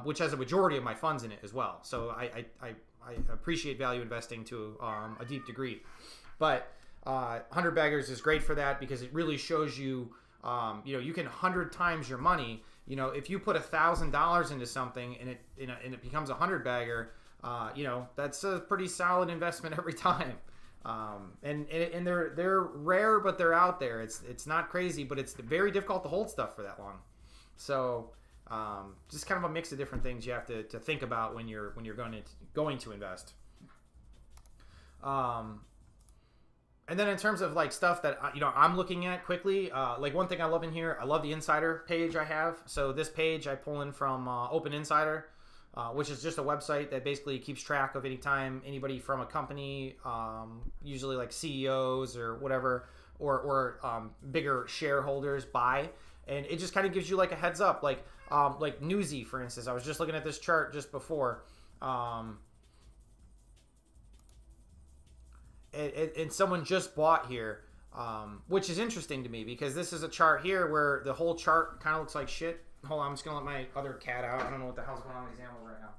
which has a majority of my funds in it as well. So I appreciate value investing to a deep degree. But 100 Baggers is great for that because it really shows you, you know, you can 100 times your money. You know, if you put $1,000 into something and it becomes a 100 bagger, you know, that's a pretty solid investment every time. And they're rare, but they're out there. It's not crazy, but it's very difficult to hold stuff for that long. So just kind of a mix of different things you have to think about when you're going to invest. And then in terms of like stuff that, you know, I'm looking at quickly, like one thing I love in here, I love the insider page I have. So this page I pull in from Open Insider, which is just a website that basically keeps track of anytime anybody from a company, usually like CEOs or whatever, or bigger shareholders buy. And it just kind of gives you like a heads up, like Newsy, for instance. I was just looking at this chart just before. And someone just bought here, which is interesting to me because this is a chart here where the whole chart kind of looks like shit. Hold on, I'm just going to let my other cat out. I don't know what the hell's going on with these animals right now.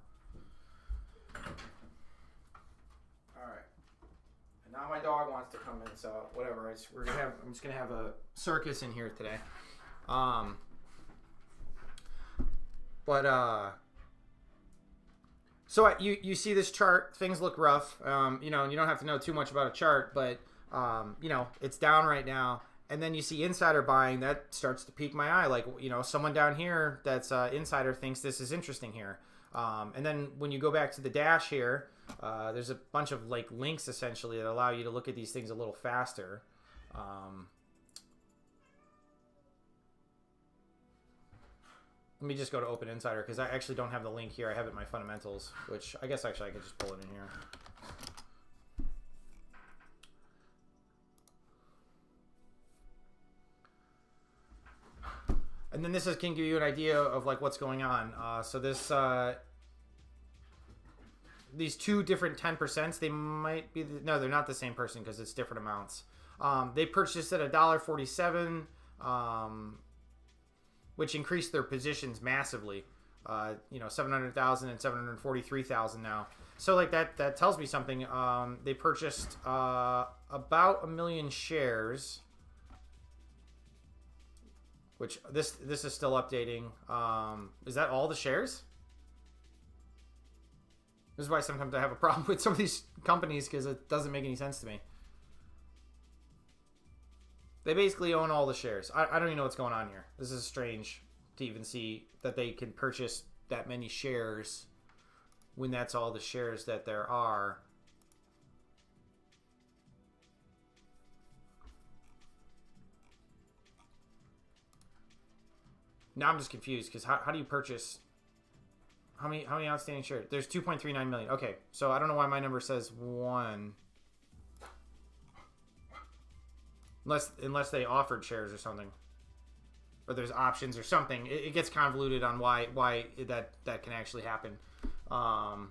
Alright. And now my dog wants to come in, so whatever. I'm just going to have a circus in here today. So you see this chart, things look rough, you know, and you don't have to know too much about a chart, but, you know, it's down right now. And then you see insider buying, that starts to pique my eye. Like, you know, someone down here that's insider thinks this is interesting here. And then when you go back to the dash here, there's a bunch of like links essentially that allow you to look at these things a little faster. Let me just go to Open Insider because I actually don't have the link here. I have it in my fundamentals, which I guess actually I could just pull it in here. And then this can give you an idea of like what's going on. So this, these two different 10%, they might be, no, they're not the same person because it's different amounts. They purchased at $1.47, which increased their positions massively. 700,000 and 743,000 now. So like that tells me something. They purchased about 1 million shares, which this is still updating. Is that all the shares? This is why sometimes I have a problem with some of these companies, because it doesn't make any sense to me. They basically own all the shares. I don't even know what's going on here. This is strange to even see that they can purchase that many shares when that's all the shares that there are. Now I'm just confused, because how do you purchase... How many outstanding shares? There's 2.39 million. Okay, so I don't know why my number says 1. Unless they offered shares or something. Or there's options or something. It gets convoluted on why that can actually happen. Hogway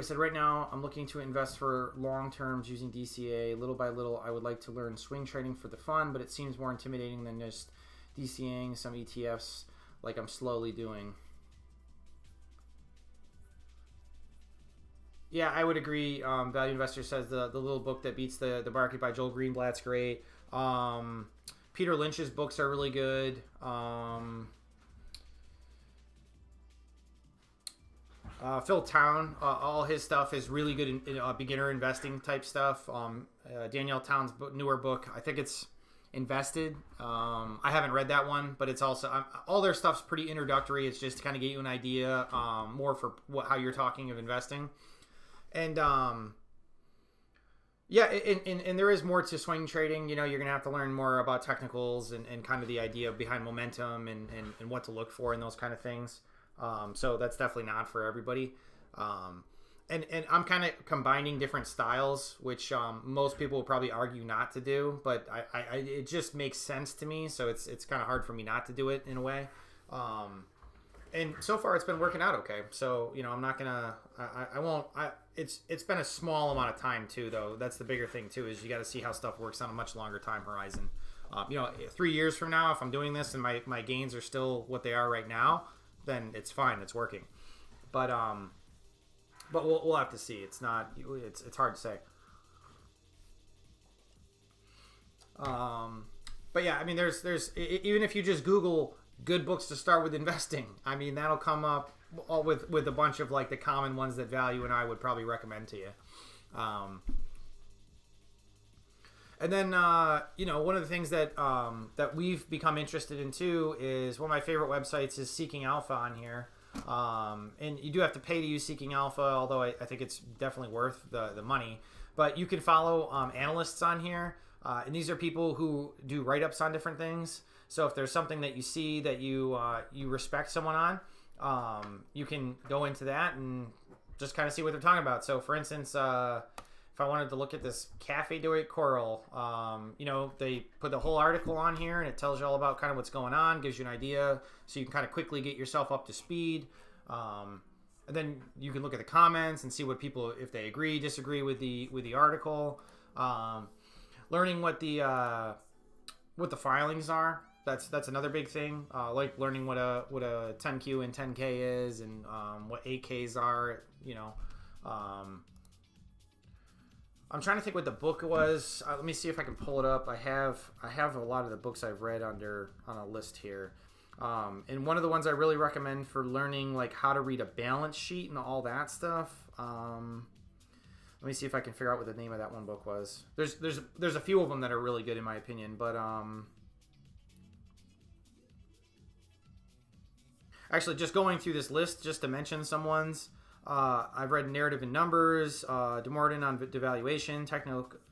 said, right now I'm looking to invest for long terms using DCA. Little by little, I would like to learn swing trading for the fun, but it seems more intimidating than just DCAing some ETFs like I'm slowly doing. Yeah, I would agree. Value Investor says the little book that beats the market by Joel Greenblatt's great. Peter Lynch's books are really good. Phil Town, all his stuff is really good in beginner investing type stuff. Danielle Town's newer book, I think it's Invested. I haven't read that one, but it's also all their stuff's pretty introductory. It's just to kind of get you an idea more for how you're talking of investing. And yeah, and there is more to swing trading. You're going to have to learn more about technicals and kind of the idea behind momentum and what to look for and those kind of things. So that's definitely not for everybody. And I'm kind of combining different styles, which most people will probably argue not to do, but it just makes sense to me. So it's kind of hard for me not to do it in a way. And so far it's been working out okay. So, I'm not gonna, it's been a small amount of time too, though. That's the bigger thing too, is you got to see how stuff works on a much longer time horizon. 3 years from now, if I'm doing this and my gains are still what they are right now, then it's fine. It's working. But we'll have to see. It's hard to say. But yeah, I mean, there's even if you just Google good books to start with investing, I mean, that'll come up all with a bunch of like the common ones that Value and I would probably recommend to you. And then one of the things that that we've become interested in too is one of my favorite websites is Seeking Alpha on here. And you do have to pay to use Seeking Alpha, although I think it's definitely worth the money. But you can follow analysts on here, and these are people who do write-ups on different things. So if there's something that you see that you respect someone on, you can go into that and just kind of see what they're talking about. So for instance, if I wanted to look at this Cafe de Coral, they put the whole article on here and it tells you all about kind of what's going on, gives you an idea so you can kind of quickly get yourself up to speed. And then you can look at the comments and see what people, if they agree, disagree with the article. Learning what the filings are. That's another big thing. Like learning what a 10Q and 10K is, and what 8Ks are. I'm trying to think what the book was. Let me see if I can pull it up. I have a lot of the books I've read on a list here. And one of the ones I really recommend for learning like how to read a balance sheet and all that stuff. Let me see if I can figure out what the name of that one book was. There's a few of them that are really good in my opinion, but actually just going through this list just to mention some ones. I've read Narrative and Numbers, DeMorton on Devaluation,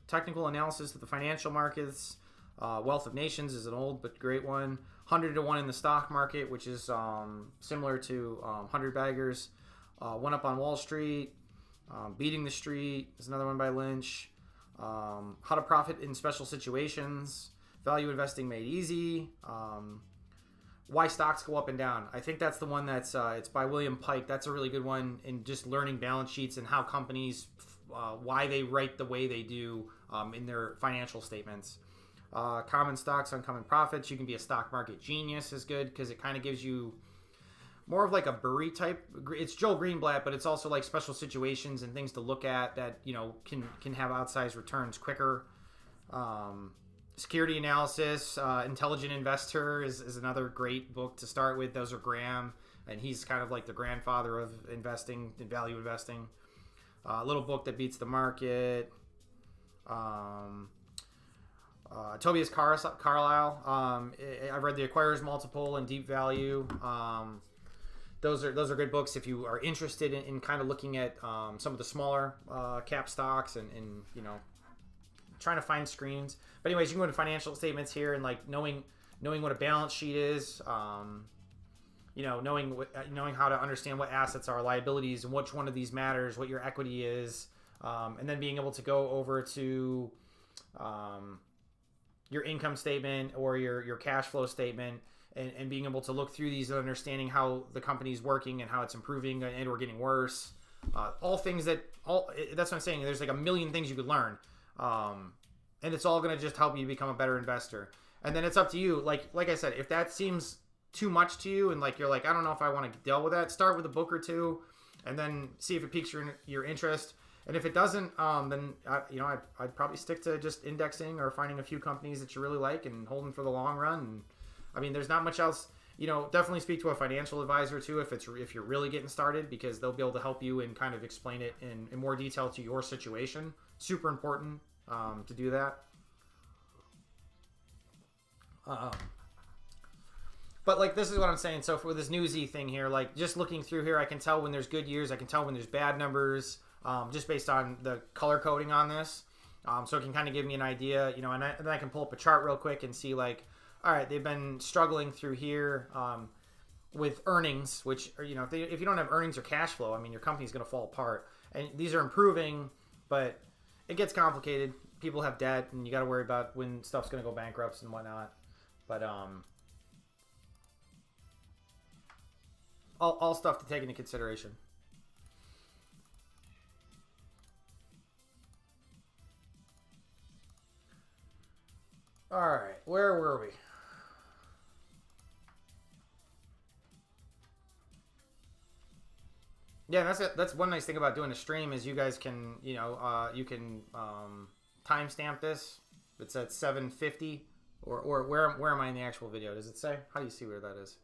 Technical Analysis of the Financial Markets, Wealth of Nations is an old but great one, 100 to 1 in the Stock Market, which is similar to 100 Baggers, One Up on Wall Street, Beating the Street is another one by Lynch, How to Profit in Special Situations, Value Investing Made Easy, Why Stocks Go Up and Down. I think that's the one that's it's by William Pike. That's a really good one in just learning balance sheets and how companies why they write the way they do in their financial statements. Common stocks, uncommon profits. You can be a stock market genius is good because it kind of gives you more of like a Burry type. It's Joel Greenblatt, but it's also like special situations and things to look at that, you know, can have outsized returns quicker. Security Analysis, Intelligent Investor is another great book to start with. Those are Graham, and he's kind of like the grandfather of investing and value investing. A little book that beats the market. Tobias Carlisle. I've read The Acquirer's Multiple and Deep Value. Those are good books if you are interested in kind of looking at some of the smaller cap stocks and you know, trying to find screens. But anyways, you can go to financial statements here and like knowing what a balance sheet is. You know, knowing how to understand what assets are, liabilities, and which one of these matters, what your equity is, and then being able to go over to your income statement or your cash flow statement, and being able to look through these and understanding how the company's working and how it's improving and or getting worse. That's what I'm saying. There's like a million things you could learn, and it's all going to just help you become a better investor. And then it's up to you. Like I said, if that seems too much to you and like you're like, I don't know if I want to deal with that, start with a book or two and then see if it piques your interest. And if it doesn't, then I'd probably stick to just indexing or finding a few companies that you really like and holding for the long run. And I mean, there's not much else. You know, definitely speak to a financial advisor too if you're really getting started, because they'll be able to help you and kind of explain it in more detail to your situation. Super important to do that. But like, this is what I'm saying. So for this Newsy thing here, like just looking through here, I can tell when there's good years. I can tell when there's bad numbers, just based on the color coding on this. So it can kind of give me an idea, you know, and then I can pull up a chart real quick and see like, all right, they've been struggling through here with earnings, which are, you know, if you don't have earnings or cash flow, I mean, your company's going to fall apart. And these are improving, but it gets complicated. People have debt, and you got to worry about when stuff's going to go bankrupt and whatnot. But all stuff to take into consideration. All right, where were we? Yeah, that's one nice thing about doing a stream is you guys can, you know, you can timestamp this. It's at 7:50, or where am I in the actual video? Does it say? How do you see where that is?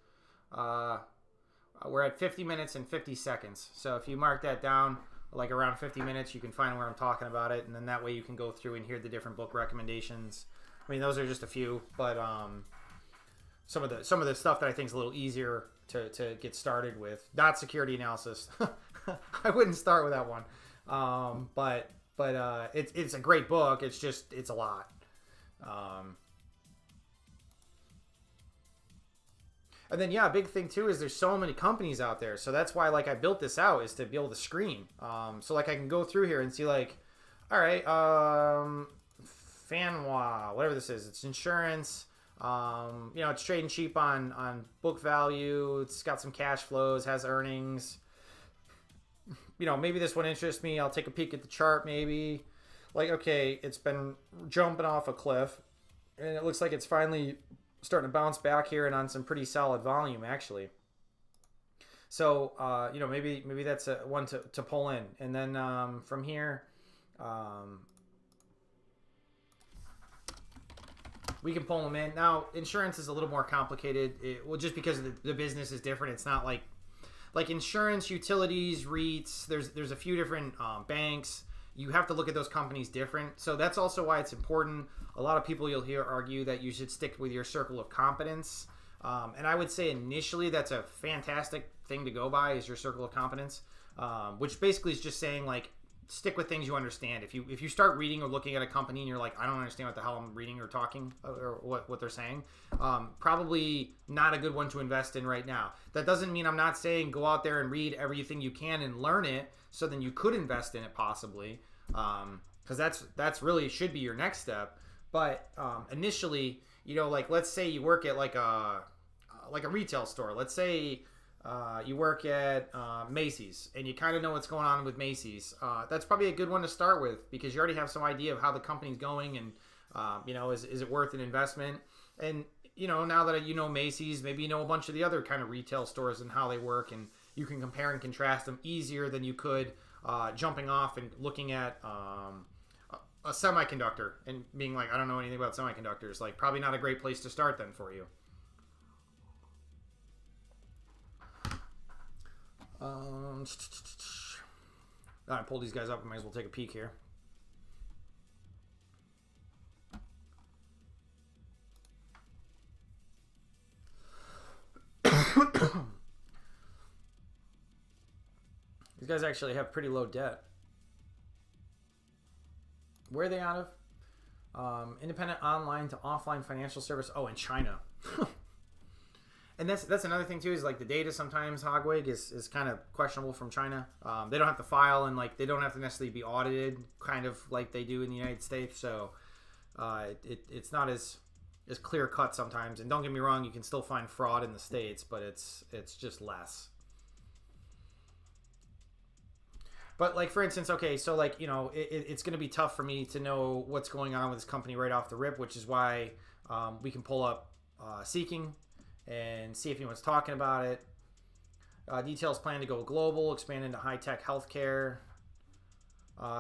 We're at 50 minutes and 50 seconds. So if you mark that down, like around 50 minutes, you can find where I'm talking about it, and then that way you can go through and hear the different book recommendations. I mean, those are just a few, but some of the stuff that I think is a little easier to get started with. Not Security Analysis. I wouldn't start with that one. But it's a great book. It's just, it's a lot. And then, yeah, a big thing too is there's so many companies out there. So that's why, like, I built this out is to be able to screen. So like I can go through here and see like, all right, Fanwa, whatever this is, it's insurance. You know, it's trading cheap on book value. It's got some cash flows, has earnings. You know, maybe this one interests me. I'll take a peek at the chart maybe. Like, okay, it's been jumping off a cliff, and it looks like it's finally starting to bounce back here and on some pretty solid volume actually. So you know, maybe that's a one to pull in. And then from here we can pull them in. Now insurance is a little more complicated, well, just because the business is different. It's not like insurance, utilities, REITs, there's a few different banks. You have to look at those companies different. So that's also why it's important. A lot of people you'll hear argue that you should stick with your circle of competence. And I would say initially that's a fantastic thing to go by, is your circle of competence, which basically is just saying like, stick with things you understand. If you start reading or looking at a company and you're like, I don't understand what the hell I'm reading or talking or what they're saying, probably not a good one to invest in right now. That doesn't mean I'm not saying go out there and read everything you can and learn it, so then you could invest in it possibly, because that's really should be your next step. But initially, you know, like let's say you work at like a retail store. Let's say you work at Macy's, and you kind of know what's going on with Macy's. That's probably a good one to start with because you already have some idea of how the company's going, and is it worth an investment? And now that you know Macy's, maybe you know a bunch of the other kind of retail stores and how they work, and you can compare and contrast them easier than you could jumping off and looking at a semiconductor and being like, I don't know anything about semiconductors. Like, probably not a great place to start then for you. I pulled these guys up. I might as well take a peek here. These guys actually have pretty low debt. Where are they out of? Independent online to offline financial service. Oh, in China. And that's another thing too, is like the data sometimes, Hogwig, is kind of questionable from China. They don't have to file, and like they don't have to necessarily be audited, kind of like they do in the United States. So it's not as clear cut sometimes. And don't get me wrong, you can still find fraud in the States, but it's just less. But like, for instance, okay, so like, it's going to be tough for me to know what's going on with this company right off the rip, which is why we can pull up Seeking and see if anyone's talking about it. Details plan to go global, expand into high-tech healthcare.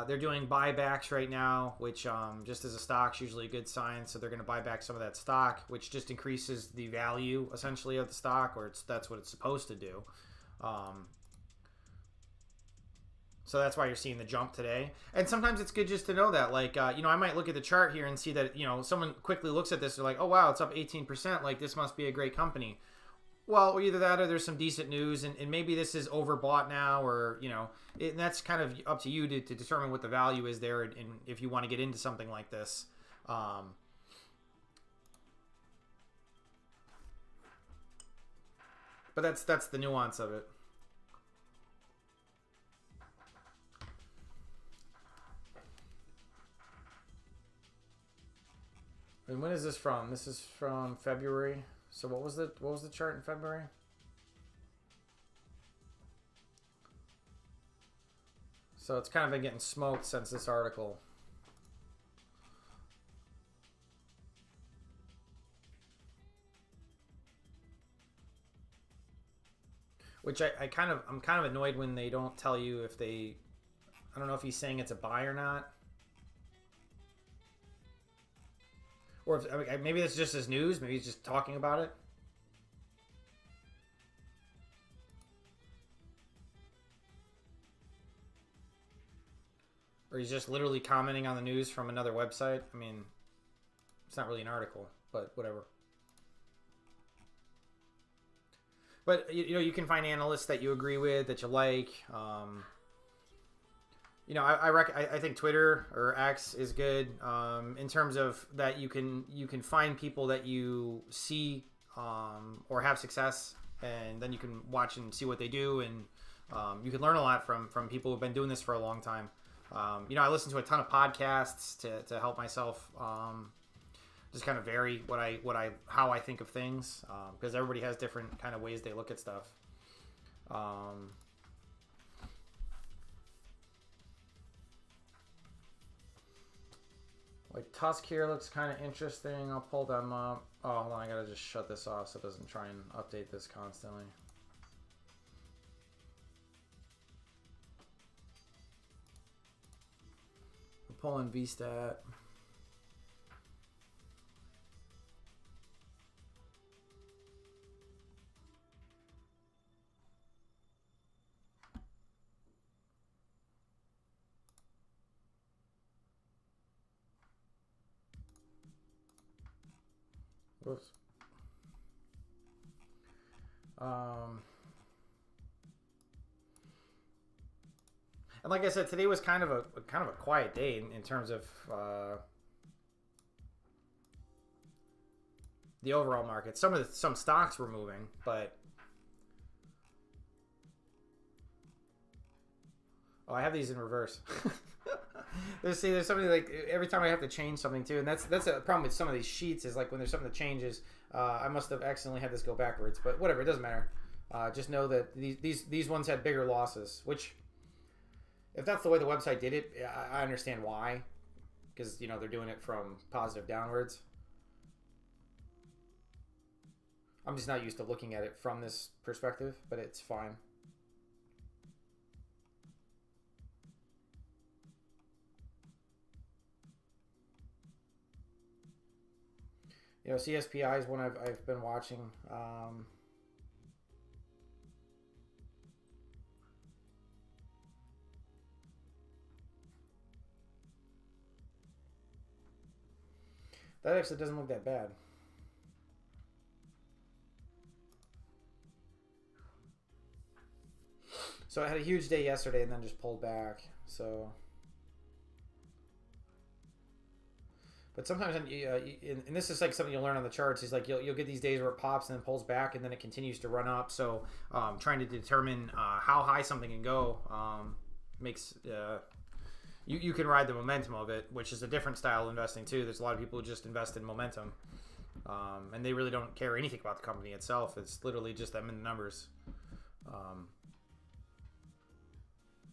They're doing buybacks right now, which just as a stock's usually a good sign. So they're going to buy back some of that stock, which just increases the value essentially of the stock, or that's what it's supposed to do. So that's why you're seeing the jump today. And sometimes it's good just to know that. Like, I might look at the chart here and see that, someone quickly looks at this. They're like, oh, wow, it's up 18%. Like, this must be a great company. Well, either that or there's some decent news. And maybe this is overbought now, or, and that's kind of up to you to determine what the value is there and if you want to get into something like this. But that's the nuance of it. And when is this from? This is from February. So what was the chart in February? So it's kind of been getting smoked since this article. Which I'm kind of annoyed when they don't tell you if I don't know if he's saying it's a buy or not. Or maybe that's just his news. Maybe he's just talking about it. Or he's just literally commenting on the news from another website. I mean, it's not really an article, but whatever. But, you can find analysts that you agree with, that you like. I think Twitter or X is good in terms of that you can find people that you see or have success, and then you can watch and see what they do, and you can learn a lot from people who've been doing this for a long time. I listen to a ton of podcasts to help myself just kind of vary how I think of things, because everybody has different kind of ways they look at stuff. Like TUSK here looks kind of interesting. I'll pull them up. Oh, hold on, I gotta just shut this off so it doesn't try and update this constantly. We're pulling VSAT. Whoops. And like I said, today was kind of a quiet day in terms of the overall market. Some stocks were moving, but I have these in reverse. There's something like every time I have to change something too, and that's a problem with some of these sheets, is like when there's something that changes, I must have accidentally had this go backwards, but whatever, it doesn't matter. Just know that these ones had bigger losses, which, if that's the way the website did it, I understand why, because you know they're doing it from positive downwards. I'm just not used to looking at it from this perspective, but it's fine. You know, CSPI is one I've been watching. That actually doesn't look that bad. So I had a huge day yesterday and then just pulled back. So, but sometimes, and this is like something you'll learn on the charts, is like you'll get these days where it pops and then pulls back and then it continues to run up. So trying to determine how high something can go makes you can ride the momentum of it, which is a different style of investing too. There's a lot of people who just invest in momentum, and they really don't care anything about the company itself. It's literally just them in the numbers.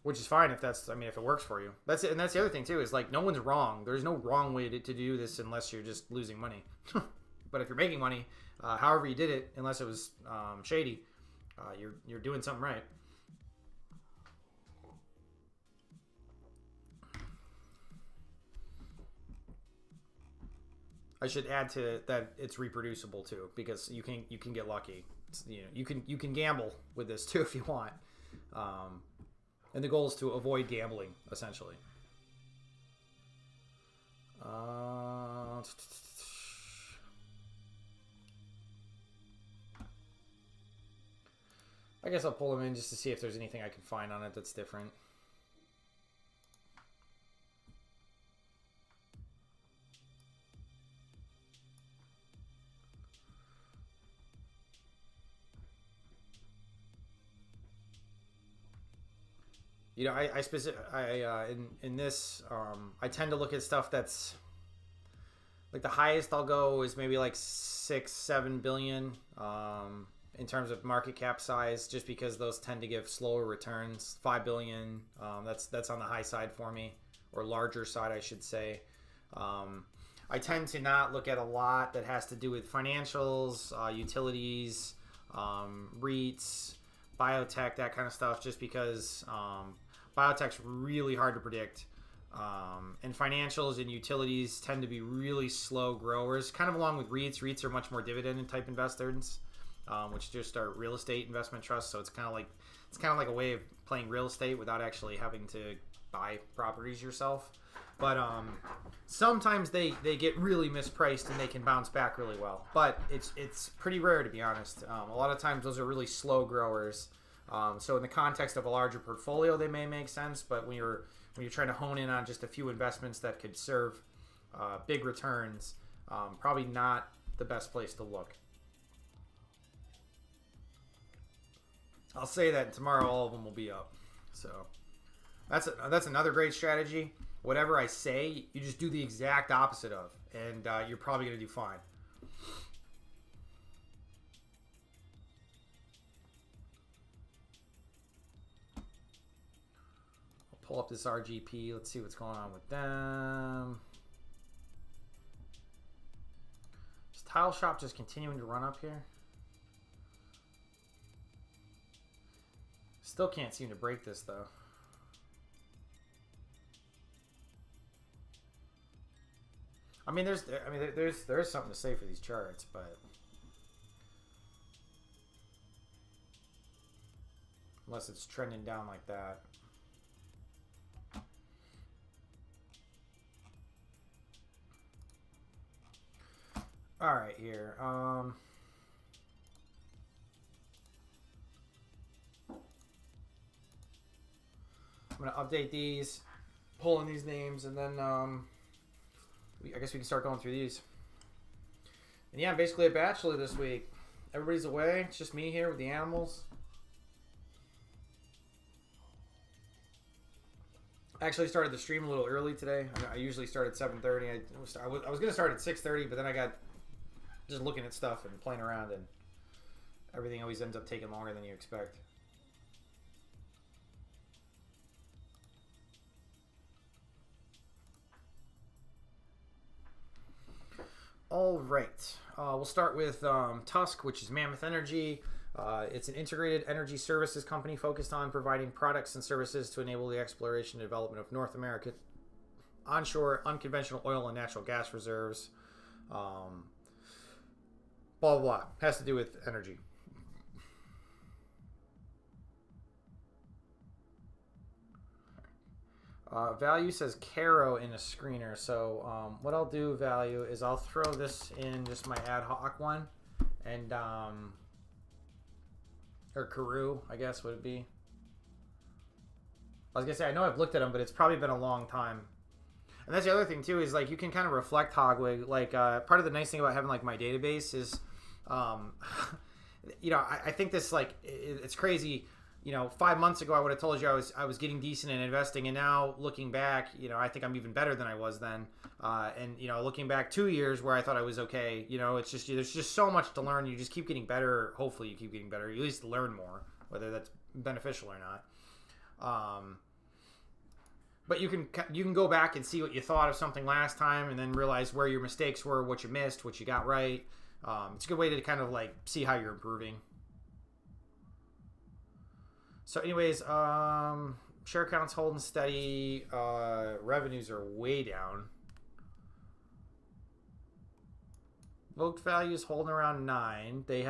Which is fine if that's, I mean, if it works for you. That's it. And that's the other thing too, is like no one's wrong. There's no wrong way to do this unless you're just losing money. But if you're making money, however you did it, unless it was shady, you're doing something right. I should add to that it's reproducible too, because you can get lucky. It's, you know, you can gamble with this too if you want. And the goal is to avoid gambling, essentially. I guess I'll pull them in just to see if there's anything I can find on it that's different. You know, in this, I tend to look at stuff that's like the highest I'll go is maybe like 6-7 billion in terms of market cap size, just because those tend to give slower returns. 5 billion, that's on the high side for me, or larger side, I should say. I tend to not look at a lot that has to do with financials, utilities, REITs, biotech, that kind of stuff, just because biotech's really hard to predict. And financials and utilities tend to be really slow growers, kind of along with REITs. REITs are much more dividend type investors, which just are real estate investment trusts. So it's kind of like a way of playing real estate without actually having to buy properties yourself. But sometimes they get really mispriced and they can bounce back really well. But it's pretty rare, to be honest. A lot of times those are really slow growers. So in the context of a larger portfolio, they may make sense. But when you're trying to hone in on just a few investments that could serve big returns, probably not the best place to look. I'll say that tomorrow all of them will be up. So that's another great strategy. Whatever I say, you just do the exact opposite of, and you're probably going to do fine. I'll pull up this RGP. Let's see what's going on with them. Is Tile Shop just continuing to run up here? Still can't seem to break this though. I mean, there's something to say for these charts, but unless it's trending down like that. All right, here. I'm gonna update these, pull in these names, and then I guess we can start going through these. And yeah, I'm basically a bachelor this week. Everybody's away. It's just me here with the animals. I actually started the stream a little early today. I usually start at 7:30. I was going to start at 6:30, but then I got just looking at stuff and playing around, Everything always ends up taking longer than you expect. All right, we'll start with TUSK, which is Mammoth Energy. It's an integrated energy services company focused on providing products and services to enable the exploration and development of North America onshore unconventional oil and natural gas reserves. Blah, blah, blah. Has to do with energy. Value says KARO in a screener. So what I'll do, value, is I'll throw this in just my ad hoc one. And, or KARO, I guess, would it be? I was going to say, I know I've looked at them, but it's probably been a long time. And that's the other thing, too, is, like, you can kind of reflect Hogwig. Like, part of the nice thing about having, like, my database is, you know, I think this, like, it's crazy. You know, 5 months ago, I would have told you I was getting decent in investing, and now looking back, you know, I think I'm even better than I was then. And you know, looking back 2 years where I thought I was okay, you know, it's just there's just so much to learn. You just keep getting better. Hopefully, you keep getting better. You at least learn more, whether that's beneficial or not. But you can go back and see what you thought of something last time, and then realize where your mistakes were, what you missed, what you got right. It's a good way to kind of like see how you're improving. So anyways, share count's holding steady. Revenues are way down. Book value is holding around 9. They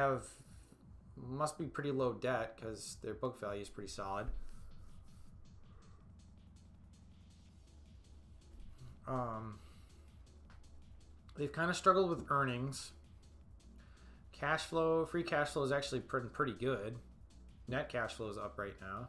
must be pretty low debt because their book value is pretty solid. They've kind of struggled with earnings. Cash flow, free cash flow is actually pretty good. Net cash flow is up right now.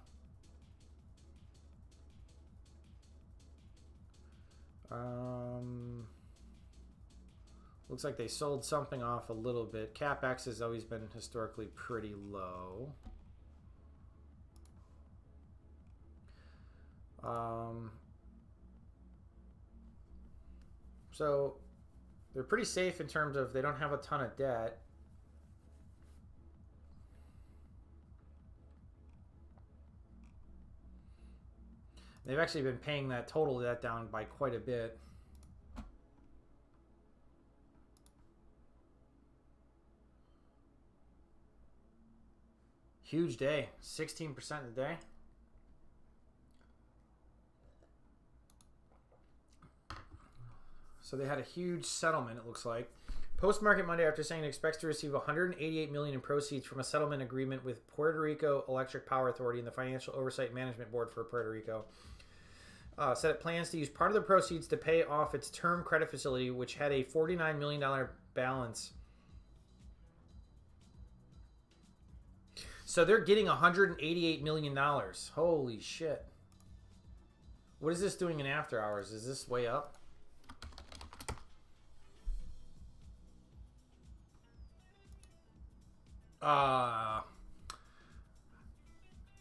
Looks like they sold something off a little bit. CapEx has always been historically pretty low. So they're pretty safe in terms of they don't have a ton of debt. They've actually been paying that total debt down by quite a bit. Huge day, 16% a day. So they had a huge settlement, it looks like. Post-market Monday, after saying it expects to receive $188 million in proceeds from a settlement agreement with Puerto Rico Electric Power Authority and the Financial Oversight Management Board for Puerto Rico. Said it plans to use part of the proceeds to pay off its term credit facility, which had a $49 million balance. So they're getting $188 million. Holy shit. What is this doing in after hours? Is this way up?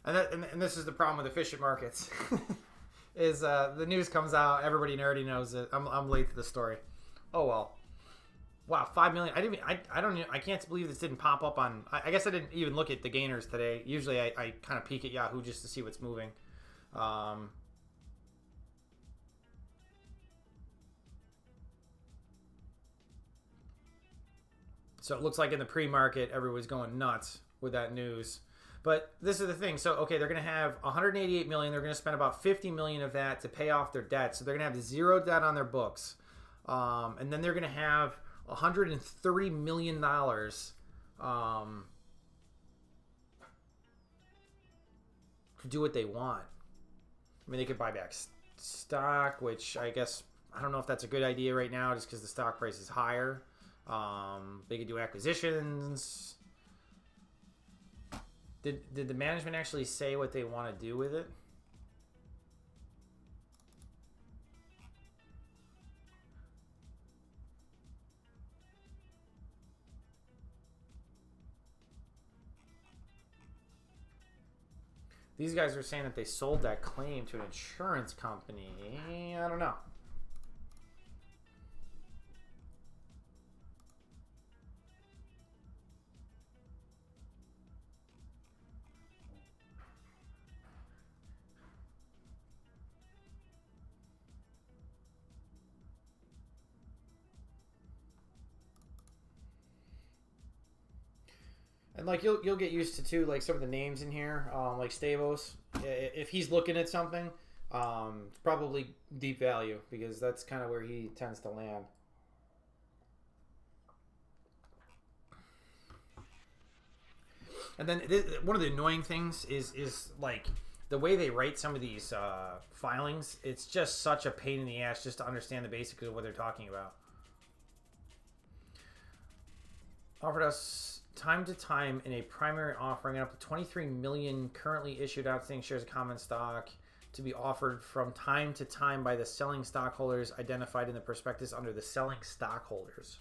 And this is the problem with efficient markets. Is the news comes out, everybody already knows it. I'm late to the story. Oh well. Wow, 5 million. I can't believe this didn't pop up on. I guess I didn't even look at the gainers today. Usually I kind of peek at Yahoo just to see what's moving. So it looks like in the pre-market, everyone's going nuts with that news. But this is the thing. So, okay, they're going to have $188 million. They're going to spend about $50 million of that to pay off their debt. So they're going to have zero debt on their books. And then they're going to have $130 million to do what they want. I mean, they could buy back stock, which I guess, I don't know if that's a good idea right now just because the stock price is higher. They could do acquisitions. Did the management actually say what they want to do with it? These guys are saying that they sold that claim to an insurance company. I don't know. And like you'll get used to too, like some of the names in here, like Stavos. If he's looking at something, it's probably deep value because that's kind of where he tends to land. And then one of the annoying things is like the way they write some of these filings. It's just such a pain in the ass just to understand the basics of what they're talking about. Offered us time to time in a primary offering up to 23 million currently issued outstanding shares of common stock to be offered from time to time by the selling stockholders identified in the prospectus under the selling stockholders.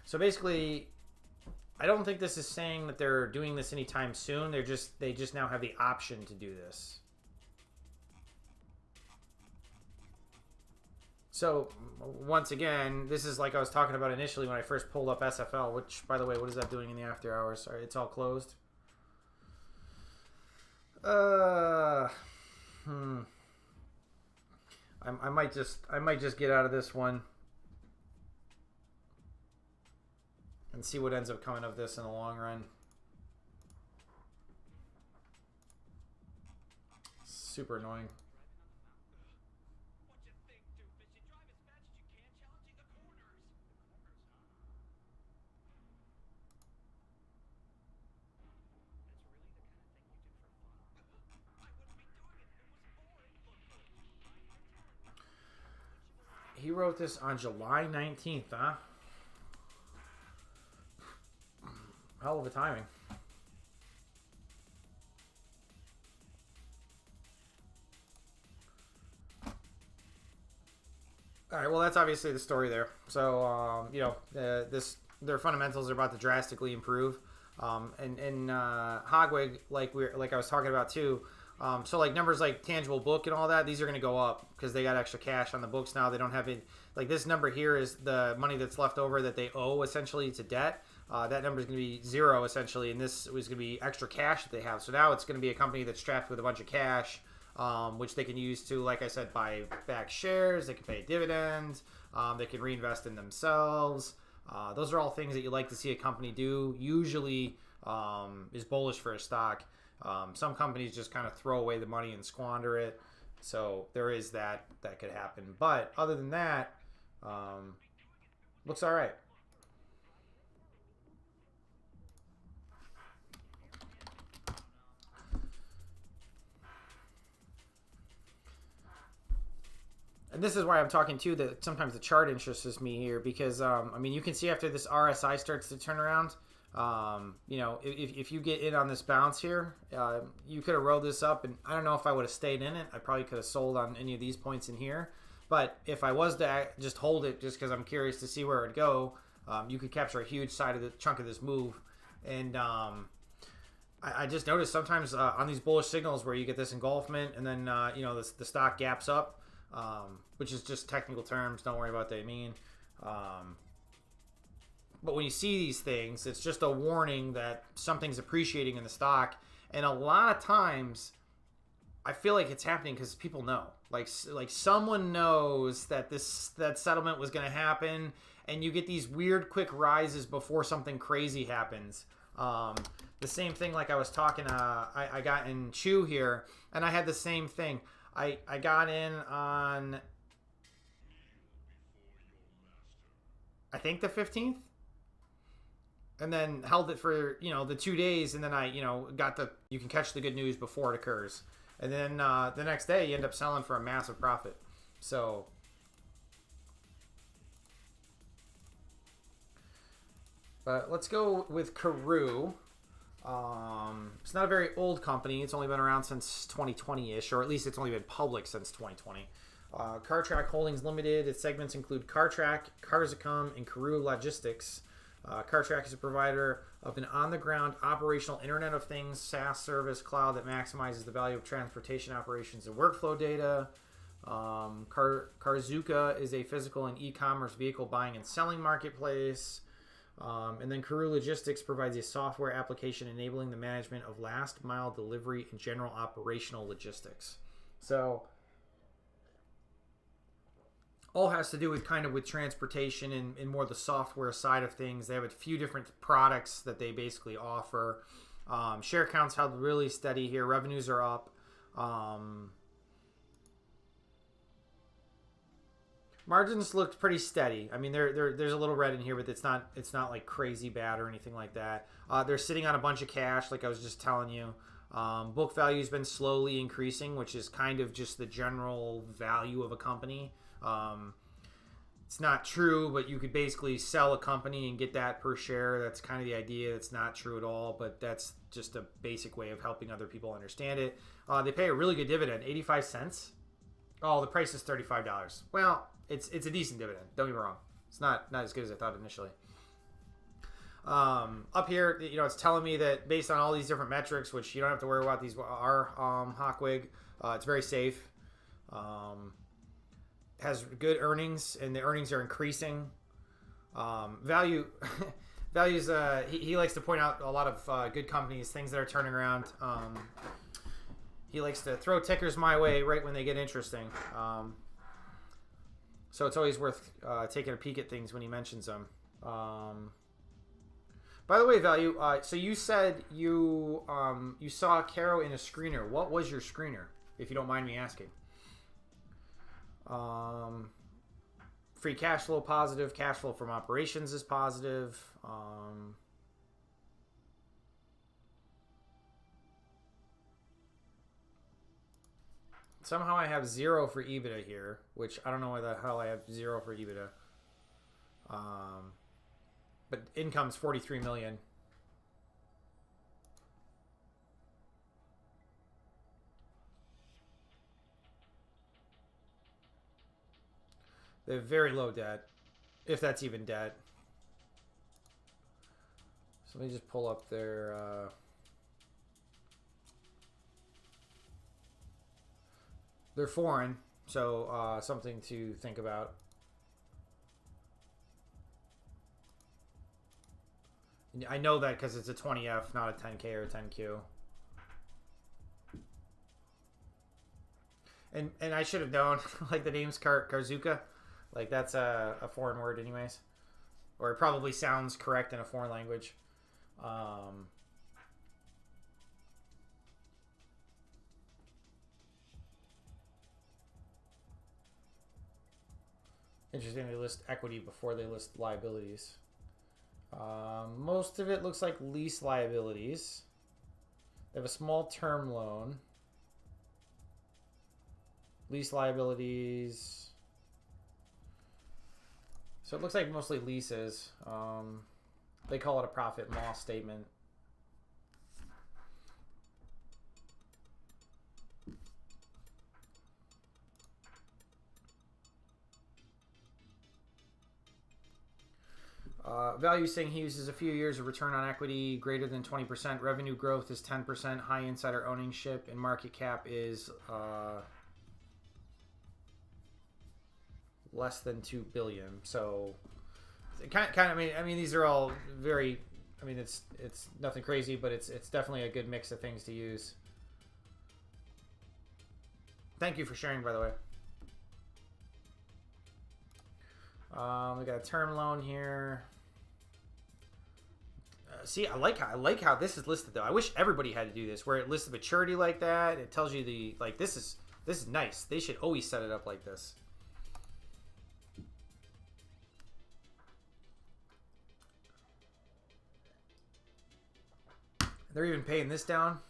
So basically, I don't think this is saying that they're doing this anytime soon. They just now have the option to do this. So once again, this is like I was talking about initially when I first pulled up SFL, which, by the way, what is that doing in the after hours? Sorry, it's all closed. I might just get out of this one and see what ends up coming of this in the long run. Super annoying. He wrote this on July 19th, huh? Hell of a timing. All right, well, that's obviously the story there. So, you know, their fundamentals are about to drastically improve. And Hogwig, like I was talking about too. So like numbers like tangible book and all that, these are going to go up because they got extra cash on the books now. They don't have it. Like this number here is the money that's left over that they owe essentially to debt. That number is going to be zero essentially, and this was going to be extra cash that they have. So now it's going to be a company that's strapped with a bunch of cash, which they can use to, like I said, buy back shares. They can pay dividends. They can reinvest in themselves. Those are all things that you like to see a company do. Usually is bullish for a stock. Some companies just kind of throw away the money and squander it. So there is that could happen. But other than that, looks all right. And this is why I'm talking too that sometimes the chart interests me here because, I mean, you can see after this RSI starts to turn around, you know, if you get in on this bounce here, you could have rolled this up, and I don't know if I would have stayed in it. I probably could have sold on any of these points in here. But if I was to just hold it just because I'm curious to see where it would go, you could capture a huge chunk of this move. And I just noticed sometimes on these bullish signals where you get this engulfment and then, you know, the stock gaps up, which is just technical terms. Don't worry about what they mean. But when you see these things, it's just a warning that something's appreciating in the stock. And a lot of times, I feel like it's happening because people know. Like someone knows that that settlement was going to happen, and you get these weird quick rises before something crazy happens. The same thing like I was talking, I got in Chew here, and I had the same thing. I got in on, I think the 15th. And then held it for, you know, the 2 days, and then I, you know, you can catch the good news before it occurs. And then the next day, you end up selling for a massive profit. So, but let's go with KARO. It's not a very old company. It's only been around since 2020-ish, or at least it's only been public since 2020. CarTrack Holdings Limited. Its segments include CarTrack, Carsicum, and KARO Logistics. CarTrack is a provider of an on-the-ground operational Internet of Things SaaS service cloud that maximizes the value of transportation operations and workflow data. Carzuka is a physical and e-commerce vehicle buying and selling marketplace. And then KARO Logistics provides a software application enabling the management of last-mile delivery and general operational logistics. So, all has to do with kind of with transportation and more the software side of things. They have a few different products that they basically offer. Share counts held really steady here. Revenues are up. Margins looked pretty steady. I mean, there's a little red in here, but it's not like crazy bad or anything like that. They're sitting on a bunch of cash, like I was just telling you. Book value has been slowly increasing, which is kind of just the general value of a company. It's not true, but you could basically sell a company and get that per share. That's kind of the idea. It's not true at all, but that's just a basic way of helping other people understand it. They pay a really good dividend, 85 cents. Oh, the price is $35. Well, it's a decent dividend. Don't get me wrong. It's not as good as I thought initially. Up here, it's telling me that based on all these different metrics, which you don't have to worry about, these are Hawkwig. It's very safe. Has good earnings, and the earnings are increasing. Values. He likes to point out a lot of good companies, things that are turning around. He likes to throw tickers my way right when they get interesting. So it's always worth taking a peek at things when he mentions them. By the way, Value, so you said you saw KARO in a screener. What was your screener, if you don't mind me asking? Free cash flow positive. Cash flow from operations is positive. Somehow I have 0 for EBITDA here, which I don't know why the hell I have 0 for EBITDA. But income's $43 million. They have very low debt, if that's even debt. So let me just pull up their... They're foreign, so something to think about. I know that because it's a 20F, not a 10K or a 10Q. And I should have known, like the name's Karzuka. Like that's a foreign word anyways. Or it probably sounds correct in a foreign language. Interesting, they list equity before they list liabilities. Most of it looks like lease liabilities. They have a small term loan. Lease liabilities. So it looks like mostly leases. They call it a profit and loss statement. Value saying he uses a few years of return on equity greater than 20%. Revenue growth is 10%. High insider ownership, and market cap is less than $2 billion. So kind of. I mean, these are all very. I mean, it's nothing crazy, but it's definitely a good mix of things to use. Thank you for sharing, by the way. We got a term loan here. See, I like how this is listed though. I wish everybody had to do this, where it lists the maturity like that. It tells you the this is nice. They should always set it up like this. They're even paying this down.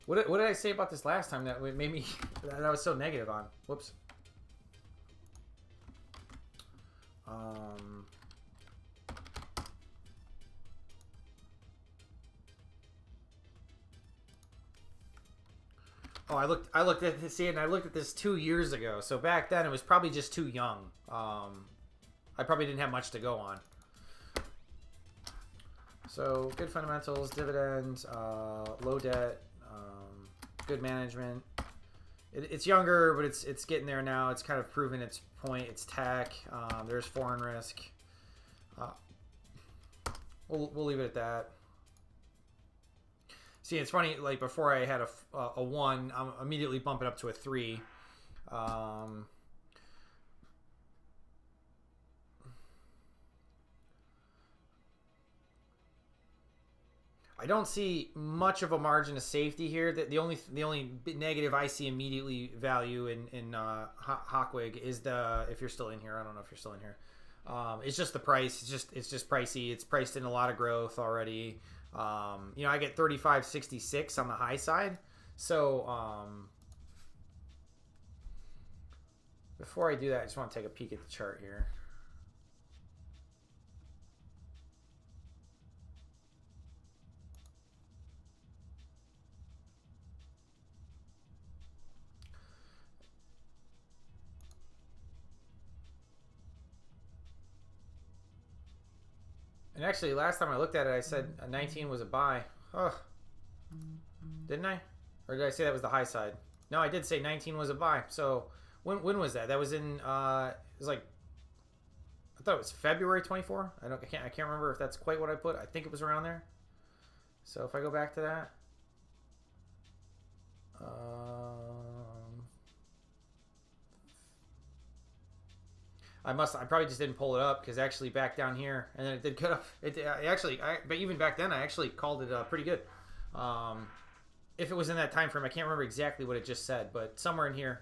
What did I say about this last time that made me that I was so negative on? Whoops. Oh, I looked at this, and I looked at this 2 years ago. So back then it was probably just too young. I probably didn't have much to go on. So good fundamentals, dividends, low debt, good management. It's younger, but it's getting there now. It's kind of proven its point. It's tech. There's foreign risk. We'll leave it at that. See, it's funny, like before I had a 1, I'm immediately bumping up to a 3. I don't see much of a margin of safety here. The only negative I see immediately value in Hawkwig is if you're still in here. I don't know if you're still in here. It's just the price. It's just pricey. It's priced in a lot of growth already. You know, I get 35.66 on the high side. So before I do that, I just want to take a peek at the chart here. And actually, last time I looked at it, I said 19 was a buy. Oh, didn't I? Or did I say that was the high side? No, I did say 19 was a buy. So when was that? That was in it was like, I thought it was February 24. I can't remember if that's quite what I put. I think it was around there. So if I go back to that, I probably just didn't pull it up because actually back down here, and then it did cut up. But even back then, I actually called it pretty good. If it was in that time frame, I can't remember exactly what it just said, but somewhere in here,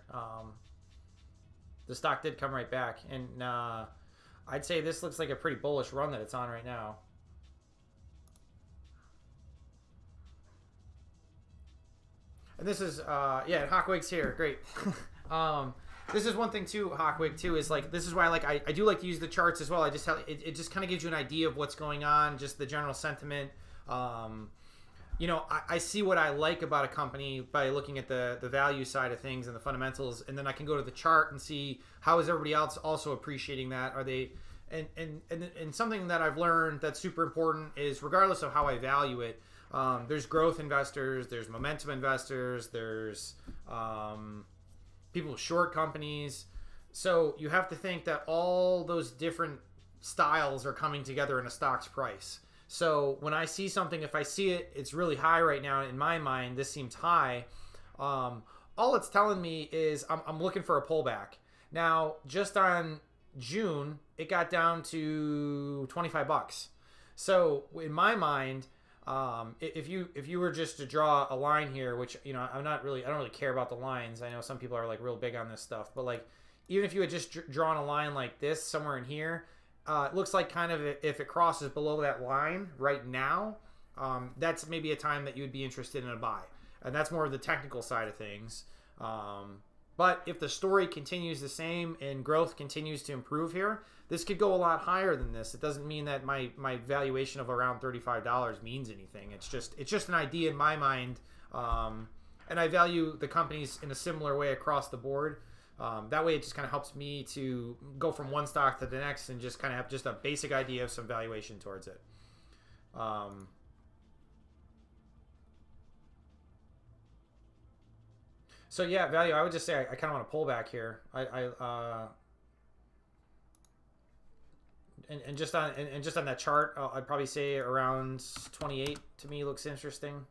the stock did come right back, and I'd say this looks like a pretty bullish run that it's on right now. And this is yeah, Hawkwig's here, great. This is one thing too, Hawkwig too, is like, this is why I do like to use the charts as well. I just it just kind of gives you an idea of what's going on, just the general sentiment. You know, I see what I like about a company by looking at the value side of things and the fundamentals, and then I can go to the chart and see how is everybody else also appreciating that. Are they and something that I've learned that's super important is, regardless of how I value it, there's growth investors, there's momentum investors, there's people who short companies. So you have to think that all those different styles are coming together in a stock's price. So when I see something, if I see it's really high right now, in my mind, this seems high. All it's telling me is I'm looking for a pullback. Now, just on June, it got down to 25 bucks. So in my mind, if you were just to draw a line here, which, you know, I don't really care about the lines. I know some people are like real big on this stuff, but like, even if you had just drawn a line like this somewhere in here, it looks like kind of if it crosses below that line right now, that's maybe a time that you would be interested in a buy. And that's more of the technical side of things. But if the story continues the same and growth continues to improve here, this could go a lot higher than this. It doesn't mean that my valuation of around $35 means anything. It's just an idea in my mind. And I value the companies in a similar way across the board. That way it just kind of helps me to go from one stock to the next and just kind of have just a basic idea of some valuation towards it. So yeah, value, I would just say I kind of want to pull back here. And just on that chart, I'd probably say around 28 to me looks interesting.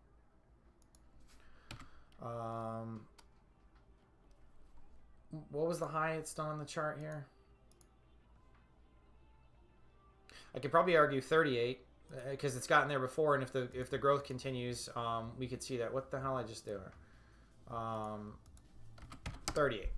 What was the high it's done on the chart here? I could probably argue 38 because it's gotten there before, and if the growth continues, we could see that. What the hell I just do? 38.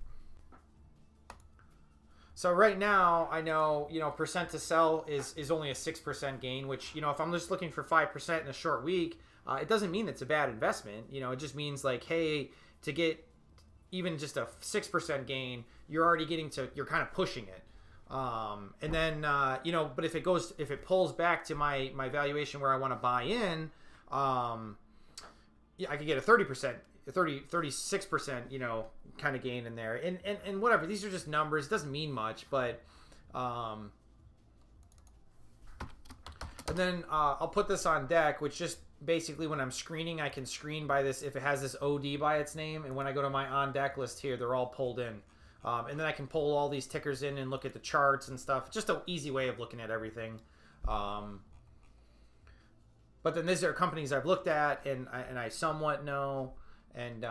So right now, I know, you know, percent to sell is only a 6% gain, which, you know, if I'm just looking for 5% in a short week, it doesn't mean it's a bad investment. You know, it just means like, hey, to get even just a 6% gain, you're already you're kind of pushing it. And then, you know, but if it pulls back to my valuation where I want to buy in, yeah, I could get a 30%, 36%, you know, kind of gain in there. And whatever, these are just numbers. It doesn't mean much, but, and then, I'll put this on deck, which just basically when I'm screening, I can screen by this, if it has this OD by its name. And when I go to my on deck list here, they're all pulled in. And then I can pull all these tickers in and look at the charts and stuff. Just an easy way of looking at everything. But then these are companies I've looked at and I somewhat know. And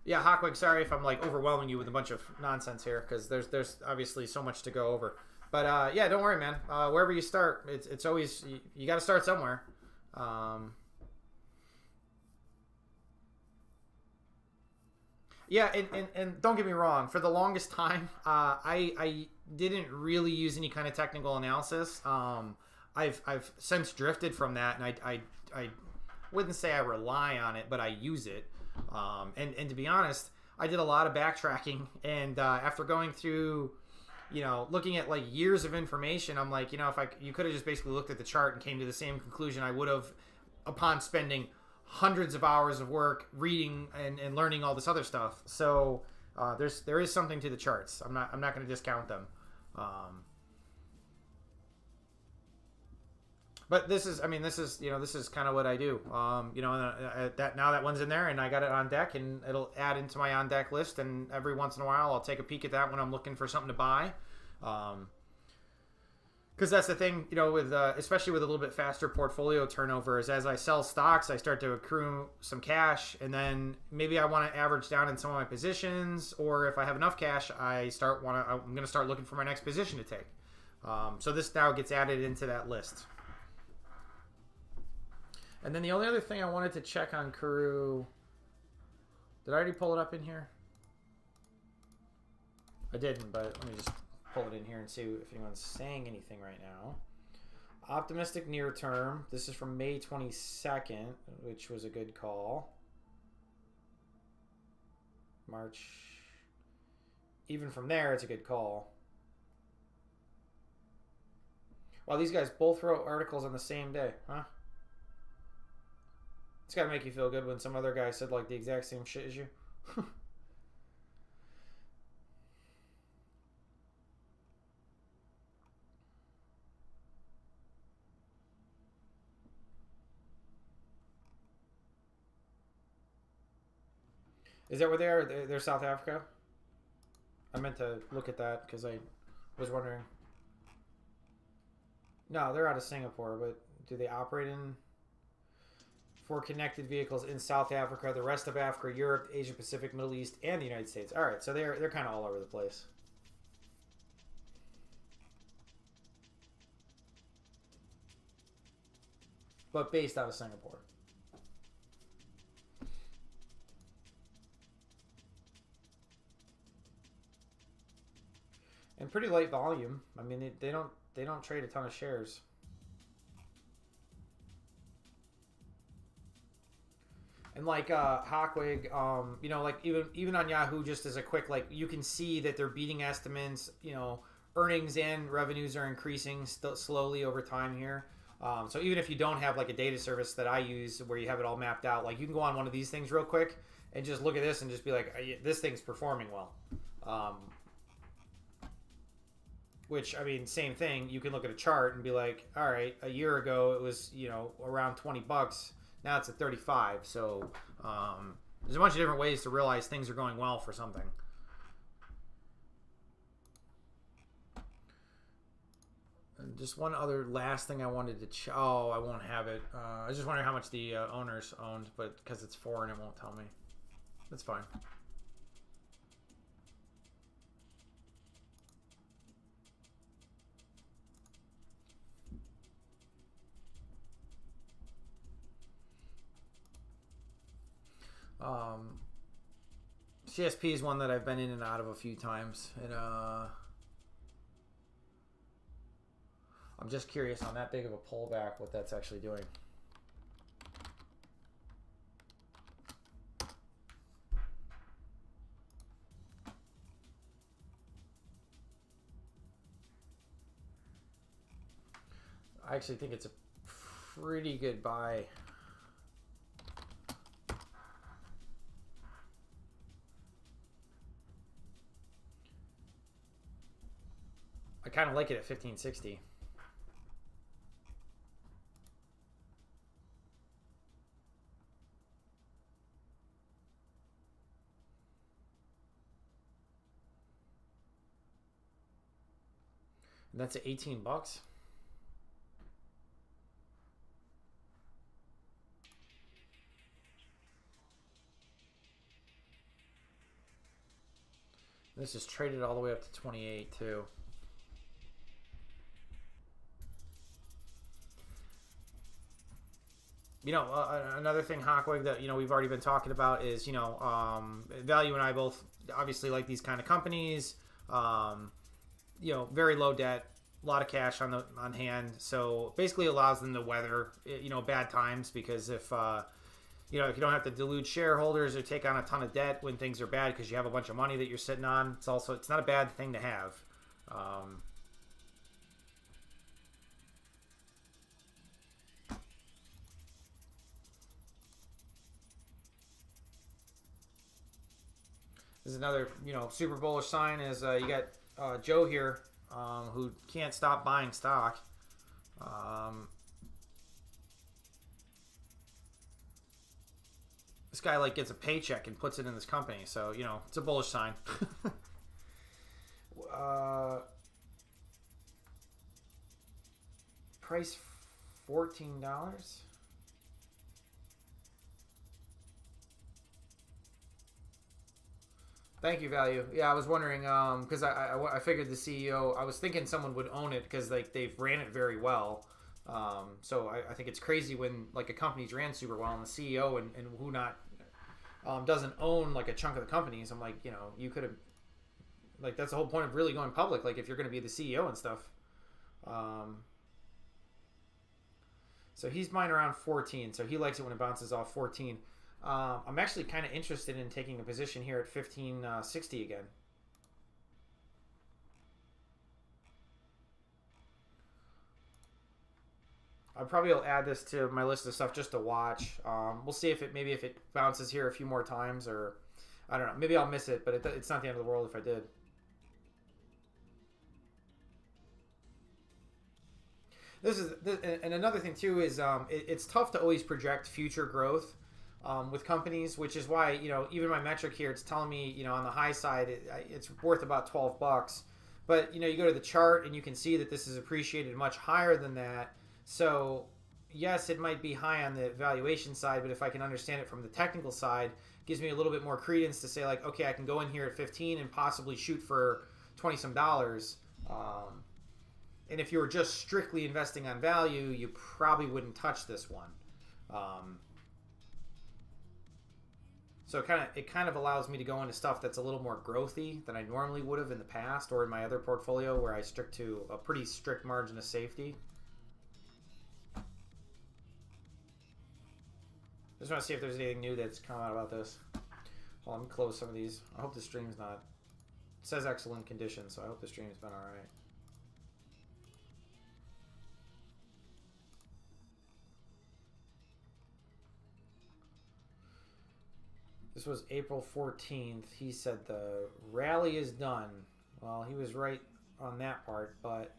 yeah, Hawkwig, sorry if I'm like overwhelming you with a bunch of nonsense here, because there's obviously so much to go over. But yeah, don't worry, man. Wherever you start, it's always you got to start somewhere. Yeah, and don't get me wrong. For the longest time, I didn't really use any kind of technical analysis. I've since drifted from that, and I wouldn't say I rely on it, but I use it. And to be honest, I did a lot of backtracking, and after going through, looking at like years of information, I'm like, if you could have just basically looked at the chart and came to the same conclusion I would have upon spending hundreds of hours of work reading and learning all this other stuff. So there is something to the charts. I'm not going to discount them. But this is kind of what I do. That now that one's in there and I got it on deck, and it'll add into my on deck list. And every once in a while, I'll take a peek at that when I'm looking for something to buy. Because that's the thing, with especially with a little bit faster portfolio turnover, is as I sell stocks, I start to accrue some cash, and then maybe I want to average down in some of my positions, or if I have enough cash, I'm going to start looking for my next position to take. So this now gets added into that list. And then the only other thing I wanted to check on KARO, did I already pull it up in here? I didn't, but let me just pull it in here and see if anyone's saying anything right now. Optimistic near term. This is from May 22nd, which was a good call. March. Even from there, it's a good call. Wow, these guys both wrote articles on the same day, huh? It's got to make you feel good when some other guy said like the exact same shit as you. Is that where they are? They're South Africa? I meant to look at that because I was wondering. No, they're out of Singapore, but do they operate for connected vehicles in South Africa, the rest of Africa, Europe, Asia Pacific, Middle East, and the United States? All right, so they're kind of all over the place. But based out of Singapore. And pretty light volume. I mean, they don't trade a ton of shares. And like Hawkwig, like even on Yahoo, just as a quick, like, you can see that they're beating estimates. Earnings and revenues are increasing slowly over time here. So even if you don't have like a data service that I use where you have it all mapped out, like you can go on one of these things real quick and just look at this and just be like, this thing's performing well. Which, I mean, same thing. You can look at a chart and be like, all right, a year ago it was, around 20 bucks. Now it's at 35. So there's a bunch of different ways to realize things are going well for something. And just one other last thing I wanted to oh, I won't have it. I was just wondering how much the owners owned, but because it's foreign, it won't tell me. That's fine. CSP is one that I've been in and out of a few times, and I'm just curious on that big of a pullback what that's actually doing. I actually think it's a pretty good buy. I kind of like it at 1560. And that's at 18 bucks. This is traded all the way up to 28 too. You know, another thing, Hawkwig, that, you know, we've already been talking about is, you know, Value and I both obviously like these kind of companies. You know, very low debt, a lot of cash on hand, so basically allows them to weather, you know, bad times, because if you know, if you don't have to dilute shareholders or take on a ton of debt when things are bad because you have a bunch of money that you're sitting on, it's not a bad thing to have. This is another, you know, super bullish sign is you got Joe here, who can't stop buying stock. This guy like gets a paycheck and puts it in this company, so, you know, it's a bullish sign. Price $14. Thank you, Value. Yeah, I was wondering, because I figured the CEO, I was thinking someone would own it because like they've ran it very well. So I think it's crazy when like a company's ran super well and the CEO and who not doesn't own like a chunk of the companies. I'm like, you know, you could have, like, that's the whole point of really going public. Like if you're going to be the CEO and stuff. So he's buying around 14. So he likes it when it bounces off 14. I'm actually kind of interested in taking a position here at 1560 again. I probably will add this to my list of stuff just to watch. We'll see if it maybe if it bounces here a few more times, or I don't know. Maybe I'll miss it, but it's not the end of the world if I did. And another thing too is it's tough to always project future growth with companies, which is why, you know, even my metric here, it's telling me, you know, on the high side it's worth about 12 bucks, but you know, you go to the chart and you can see that this is appreciated much higher than that. So yes, it might be high on the valuation side, but if I can understand it from the technical side, it gives me a little bit more credence to say like, okay, I can go in here at 15 and possibly shoot for 20 some dollars. And if you were just strictly investing on value, you probably wouldn't touch this one. So it kind of allows me to go into stuff that's a little more growthy than I normally would have in the past or in my other portfolio where I stick to a pretty strict margin of safety. Just want to see if there's anything new that's come out about this. Well, let me close some of these. I hope the stream's not... It says excellent condition, so I hope the stream's been alright. This was April 14th. He said the rally is done. Well, he was right on that part, but...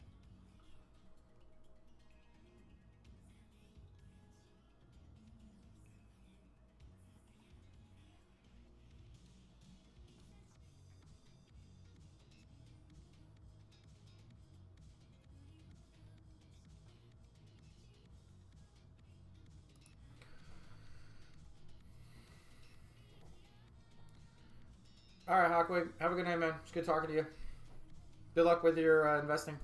All right, Hawkwig. Have a good night, man. It's good talking to you. Good luck with your investing.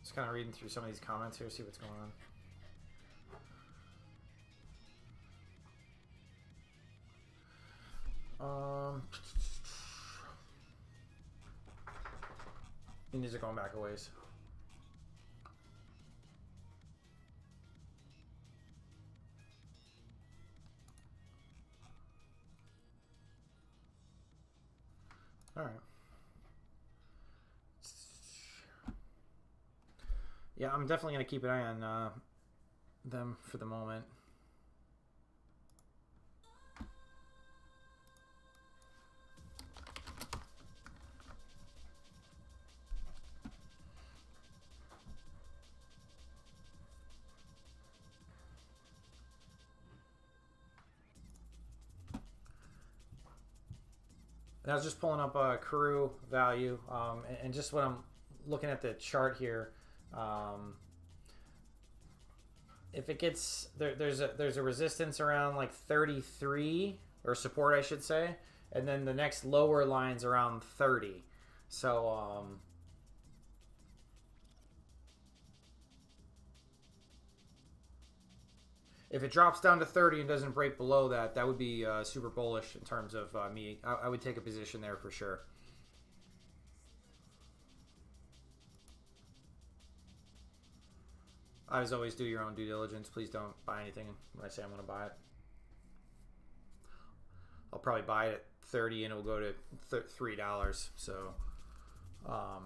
Just kind of reading through some of these comments here, see what's going on. These are going back a ways. All right. Yeah, I'm definitely going to keep an eye on them for the moment. And I was just pulling up a KARO value, and just when I'm looking at the chart here, if it gets there's a resistance around like 33, or support I should say, and then the next lower line's around 30. So if it drops down to 30 and doesn't break below that, that would be super bullish in terms of me. I would take a position there for sure. As always, do your own due diligence. Please don't buy anything when I say I'm going to buy it. I'll probably buy it at 30 and it'll go to $3. So, all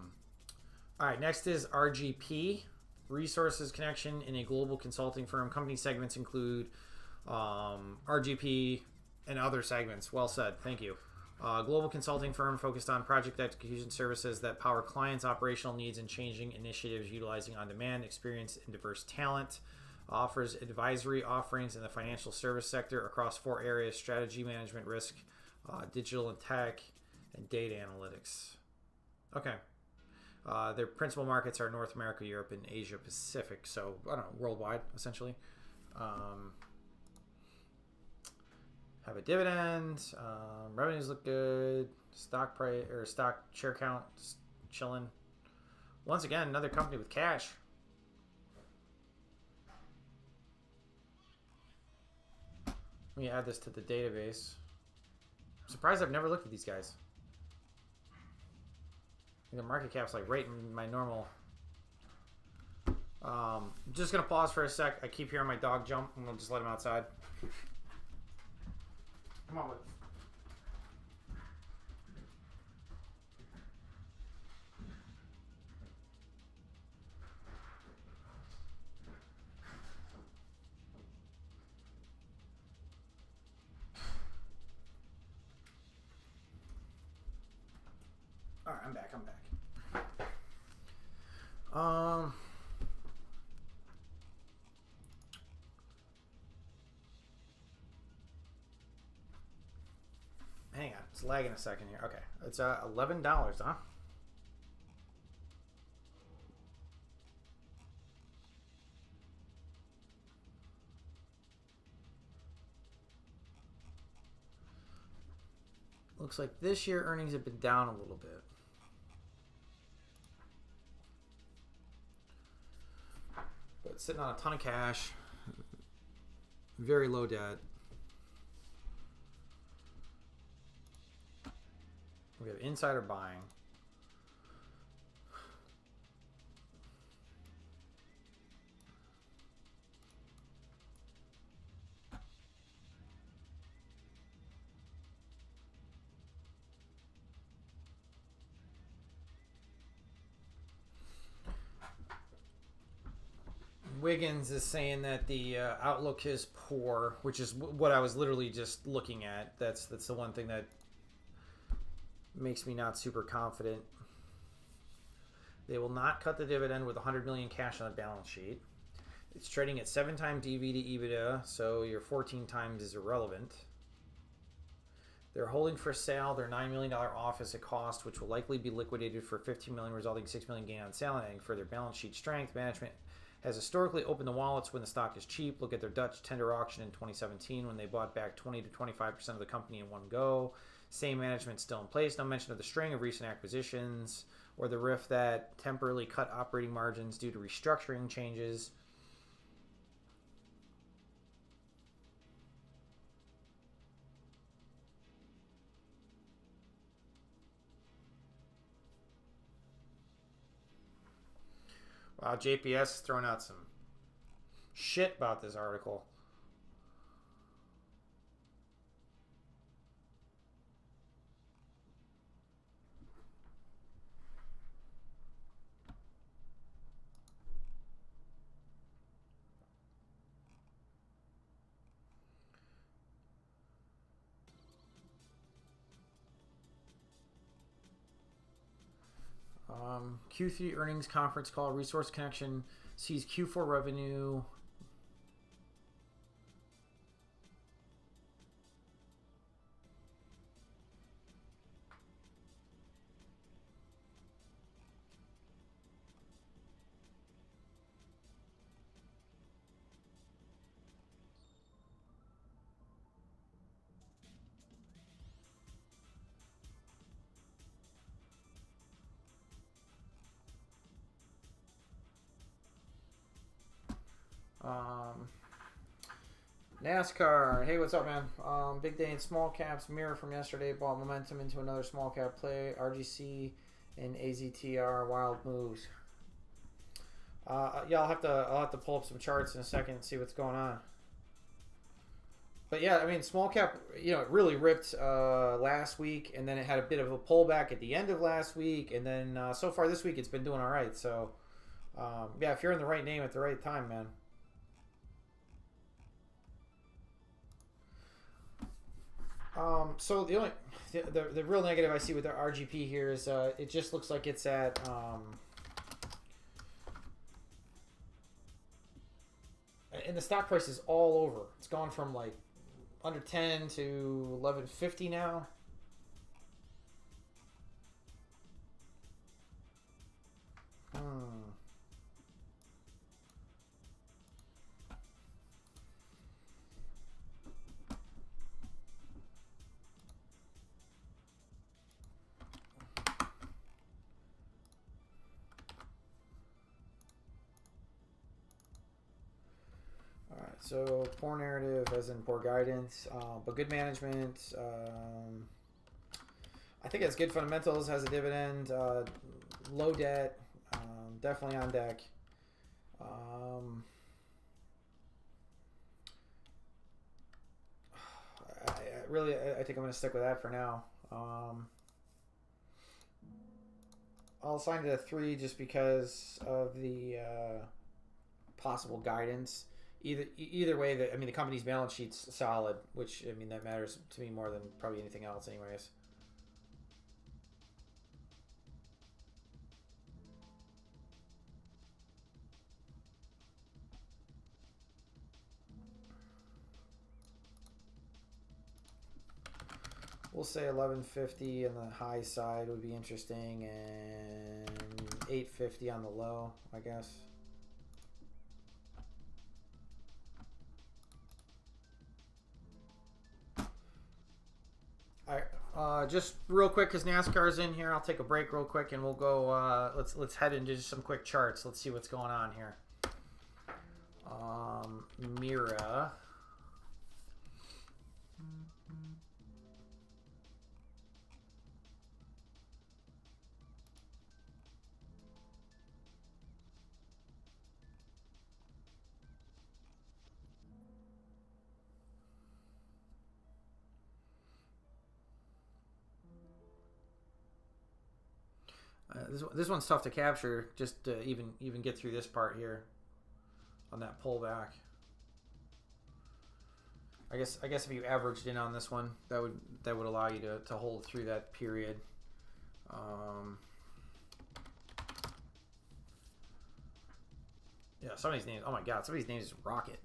right, next is RGP. Resources connection in a global consulting firm. Company segments include RGP and other segments. Well said. Thank you. Global consulting firm focused on project execution services that power clients' operational needs and changing initiatives utilizing on-demand, experience, and diverse talent. Offers advisory offerings in the financial service sector across 4 areas: strategy, management, risk, digital and tech, and data analytics. Okay. Their principal markets are North America, Europe, and Asia Pacific. So, I don't know, worldwide, essentially. Have a dividend. Revenues look good. Stock price or stock share count chilling. Once again, another company with cash. Let me add this to the database. I'm surprised I've never looked at these guys. The market cap's like right in my normal. Just gonna pause for a sec. I keep hearing my dog jump. I'm gonna just let him outside. Come on, all right, I'm back. Hang on, it's lagging a second here. Okay, it's $11, huh? Looks like this year earnings have been down a little bit. But sitting on a ton of cash, very low debt. We have insider buying. Wiggins is saying that the outlook is poor, which is what I was literally just looking at. That's the one thing that makes me not super confident. They will not cut the dividend with $100 million cash on the balance sheet. It's trading at 7 times EV to EBITDA, so your 14 times is irrelevant. They're holding for sale their $9 million office at cost, which will likely be liquidated for $15 million, resulting in $6 million gain on sale and adding further balance sheet strength. Management has historically opened the wallets when the stock is cheap. Look at their Dutch tender auction in 2017 when they bought back 20 to 25% of the company in one go. Same management still in place. No mention of the string of recent acquisitions or the RIF that temporarily cut operating margins due to restructuring changes. Wow, JPS is throwing out some shit about this article. Q3 earnings conference call. Resource Connection sees Q4 revenue NASCAR. Hey, what's up, man? Big day in small caps. Mirror from yesterday brought momentum into another small cap play. RGC and AZTR wild moves. Yeah, I'll have to pull up some charts in a second and see what's going on. But yeah, I mean, small cap, you know, it really ripped last week, and then it had a bit of a pullback at the end of last week, and then so far this week it's been doing all right. So yeah, if you're in the right name at the right time, man. So the real negative I see with the RGP here is it just looks like it's at and the stock price is all over. It's gone from like under 10 to 11.50 now. So poor narrative as in poor guidance, but good management. I think it's good fundamentals, has a dividend, low debt, definitely on deck. I think I'm going to stick with that for now. I'll assign it a 3 just because of the possible guidance. Either way, I mean, the company's balance sheet's solid, which, I mean, that matters to me more than probably anything else anyways. We'll say 1150 on the high side would be interesting, and 850 on the low, I guess. All right, just real quick, because NASCAR's in here, I'll take a break real quick, and we'll go. Let's head into just some quick charts. Let's see what's going on here. Mira. This one's tough to capture, just to even get through this part here on that pullback. I guess if you averaged in on this one, that would allow you to hold through that period. Yeah, some of these names. Oh my God, some of these names is rocket.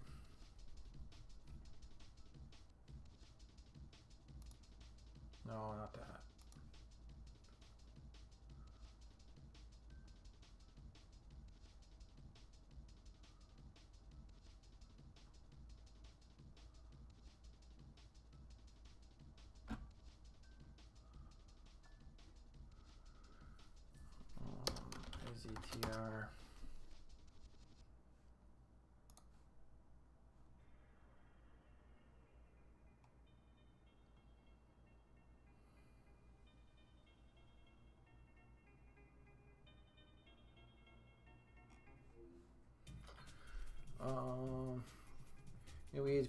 No, not that. AZTR.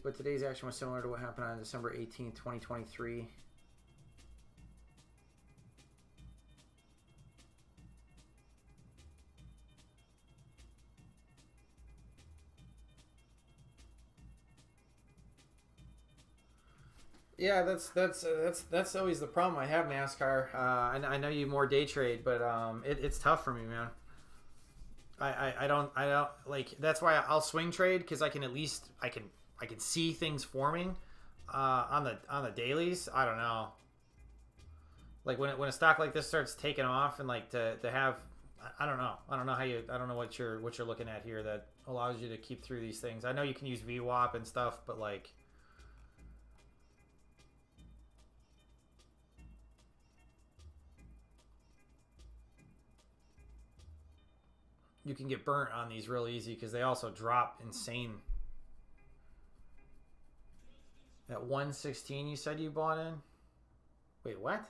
But today's action was similar to what happened on December 18th, 2023. Yeah, that's always the problem I have, NASCAR. I know you more day trade, but it's tough for me, man. I don't like. That's why I'll swing trade, because I can at least I can see things forming on the dailies. I don't know. Like when a stock like this starts taking off, and like to have, I don't know what you're looking at here that allows you to keep through these things. I know you can use VWAP and stuff, but like. you can get burnt on these real easy because they also drop insane. At 116 you said you bought in? Wait, what?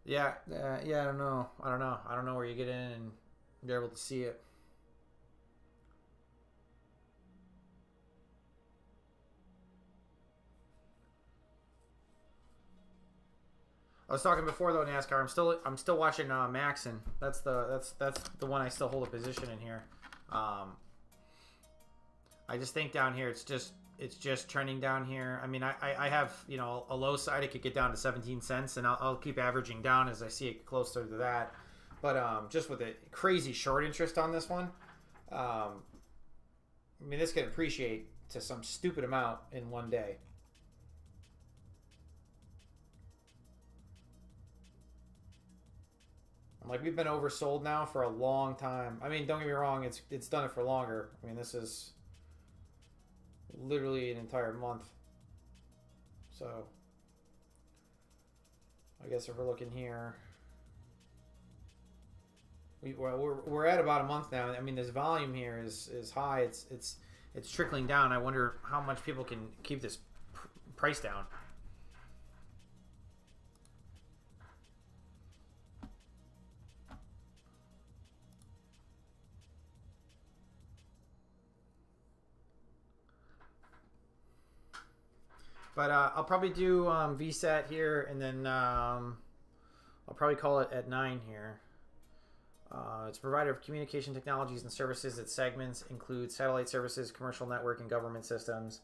Yeah, yeah, I don't know. I don't know where you get in and you're able to see it. I was talking before though, NASCAR. I'm still watching MAXN. That's the one I still hold a position in here. I just think down here it's just trending down here. I mean, I have, you know, a low side. It could get down to 17 cents, and I'll keep averaging down as I see it closer to that. But just with a crazy short interest on this one, I mean, this could appreciate to some stupid amount in one day. Like, we've been oversold now for a long time. I mean, don't get me wrong, it's done it for longer. I mean, this is literally an entire month. So I guess if we're looking here, we're at about a month now. I mean, this volume here is high. It's trickling down. I wonder how much people can keep this price down. But I'll probably do VSAT here, and then I'll probably call it at 9 here. It's a provider of communication technologies and services. Its segments include satellite services, commercial network, and government systems.